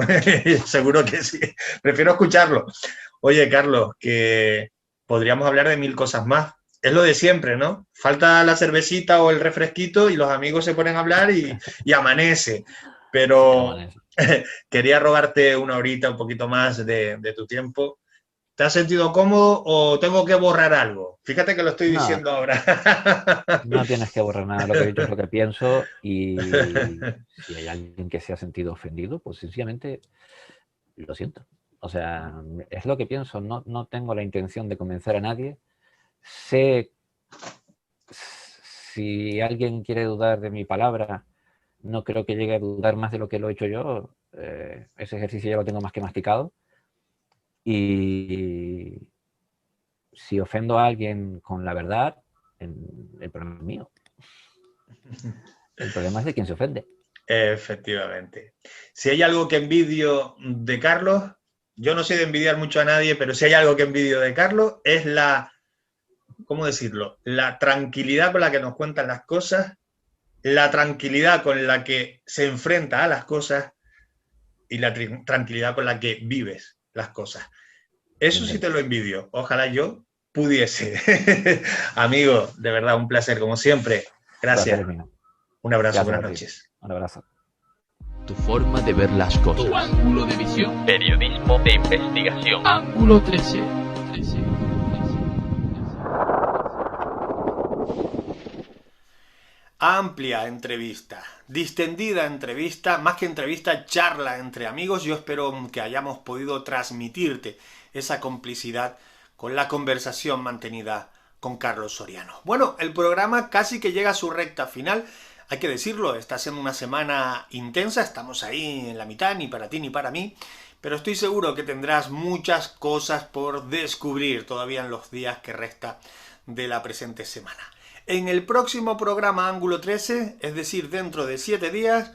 Seguro que sí. Prefiero escucharlo. Oye, Carlos, que podríamos hablar de 1000 cosas más. Es lo de siempre, ¿no? Falta la cervecita o el refresquito y los amigos se ponen a hablar y amanece. Pero quería robarte una horita, un poquito más de tu tiempo. ¿Te has sentido cómodo o tengo que borrar algo? Fíjate que lo estoy diciendo ahora. No tienes que borrar nada, lo que he dicho es lo que pienso, y si hay alguien que se ha sentido ofendido, pues sencillamente lo siento. O sea, es lo que pienso, no tengo la intención de convencer a nadie. Sé, si alguien quiere dudar de mi palabra, no creo que llegue a dudar más de lo que lo he hecho yo. Ese ejercicio ya lo tengo más que masticado. Y si ofendo a alguien con la verdad, el problema es mío. El problema es de quien se ofende. Efectivamente. Si hay algo que envidio de Carlos, yo no sé de envidiar mucho a nadie, pero si hay algo que envidio de Carlos es ¿cómo decirlo? La tranquilidad con la que nos cuentan las cosas, la tranquilidad con la que se enfrenta a las cosas y la tranquilidad con la que vives las cosas. Eso sí te lo envidio. Ojalá yo pudiese. Amigo, de verdad, un placer como siempre. Gracias. Un abrazo, buenas noches. Un abrazo. Tu forma de ver las cosas. Tu ángulo de visión. Periodismo de investigación. Ángulo 13. amplia entrevista, distendida entrevista, más que entrevista, charla entre amigos. Yo espero que hayamos podido transmitirte esa complicidad con la conversación mantenida con Carlos Soriano. Bueno, el programa casi que llega a su recta final. Hay que decirlo, está siendo una semana intensa, estamos ahí en la mitad, ni para ti ni para mí, pero estoy seguro que tendrás muchas cosas por descubrir todavía en los días que resta de la presente semana. En el próximo programa Ángulo 13, es decir, dentro de 7 días,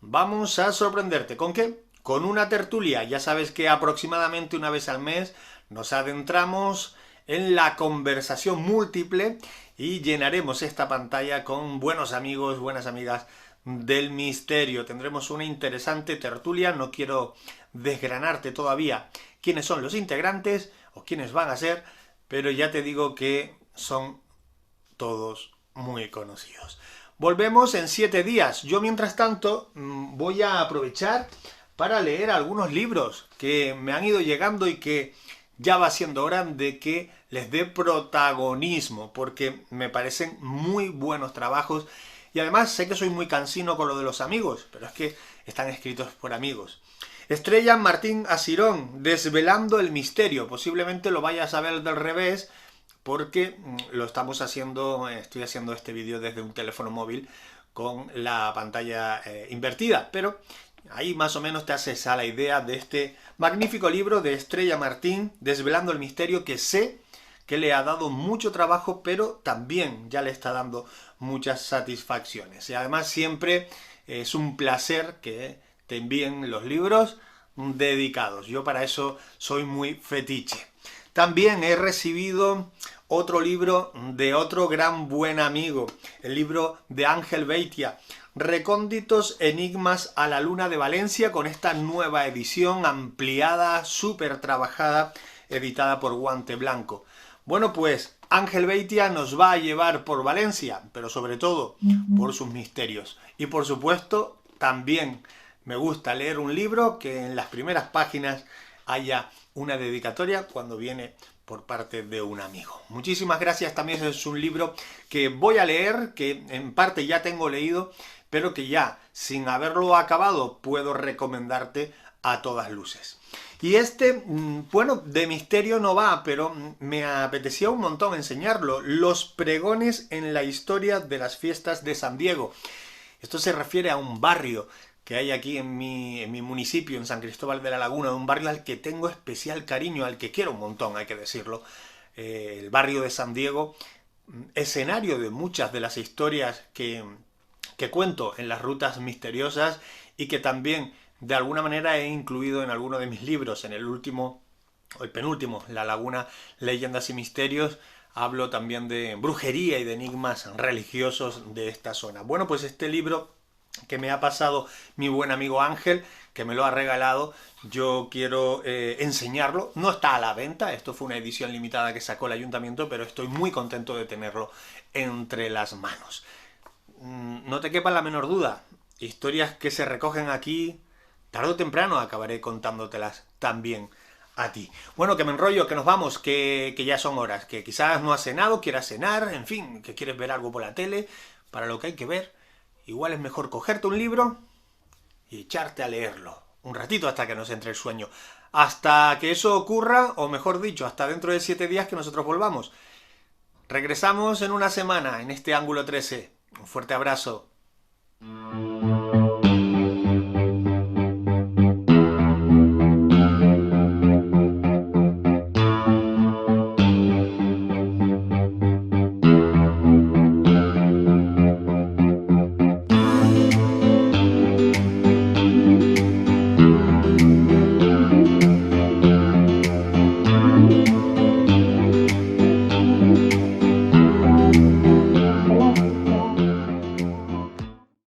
vamos a sorprenderte. ¿Con qué? Con una tertulia. Ya sabes que aproximadamente una vez al mes nos adentramos en la conversación múltiple y llenaremos esta pantalla con buenos amigos, buenas amigas del misterio. Tendremos una interesante tertulia. No quiero desgranarte todavía quiénes son los integrantes o quiénes van a ser, pero ya te digo que son todos muy conocidos. Volvemos en 7 días. Yo, mientras tanto, voy a aprovechar para leer algunos libros que me han ido llegando y que ya va siendo hora de que les dé protagonismo, porque me parecen muy buenos trabajos y además sé que soy muy cansino con lo de los amigos, pero es que están escritos por amigos. Estrella Martín Asirón, Desvelando el misterio. Posiblemente lo vayas a ver del revés, porque estoy haciendo este vídeo desde un teléfono móvil con la pantalla invertida, pero ahí más o menos te haces a la idea de este magnífico libro de Estrella Martín, Desvelando el misterio, que sé que le ha dado mucho trabajo, pero también ya le está dando muchas satisfacciones. Y además siempre es un placer que te envíen los libros dedicados. Yo para eso soy muy fetiche. También he recibido otro libro de otro gran buen amigo, el libro de Ángel Beitia, Recónditos enigmas a la luna de Valencia, con esta nueva edición ampliada, súper trabajada, editada por Guante Blanco. Bueno, pues Ángel Beitia nos va a llevar por Valencia, pero sobre todo por sus misterios. Y por supuesto, también me gusta leer un libro que en las primeras páginas haya una dedicatoria cuando viene por parte de un amigo. Muchísimas gracias. También es un libro que voy a leer, que en parte ya tengo leído, pero que ya, sin haberlo acabado, puedo recomendarte a todas luces. Y bueno, de misterio no va, pero me apetecía un montón enseñarlo. Los pregones en la historia de las fiestas de San Diego. Esto se refiere a un barrio que hay aquí en mi municipio, en San Cristóbal de la Laguna, un barrio al que tengo especial cariño, al que quiero un montón, hay que decirlo. El barrio de San Diego, escenario de muchas de las historias que cuento en las rutas misteriosas y que también de alguna manera he incluido en alguno de mis libros. En el último, o el penúltimo, La Laguna, Leyendas y Misterios, hablo también de brujería y de enigmas religiosos de esta zona. Bueno, pues este libro que me ha pasado mi buen amigo Ángel, que me lo ha regalado, yo quiero enseñarlo. No está a la venta, esto fue una edición limitada que sacó el ayuntamiento, pero estoy muy contento de tenerlo entre las manos. No te quepa la menor duda, historias que se recogen aquí, tarde o temprano acabaré contándotelas también a ti. Bueno, que me enrollo, que nos vamos, que ya son horas, que quizás no has cenado, quieras cenar, en fin, que quieres ver algo por la tele. Para lo que hay que ver, igual es mejor cogerte un libro y echarte a leerlo un ratito hasta que nos entre el sueño. Hasta que eso ocurra, o mejor dicho, hasta dentro de 7 días que nosotros volvamos. Regresamos en una semana en este Ángulo 13. Un fuerte abrazo.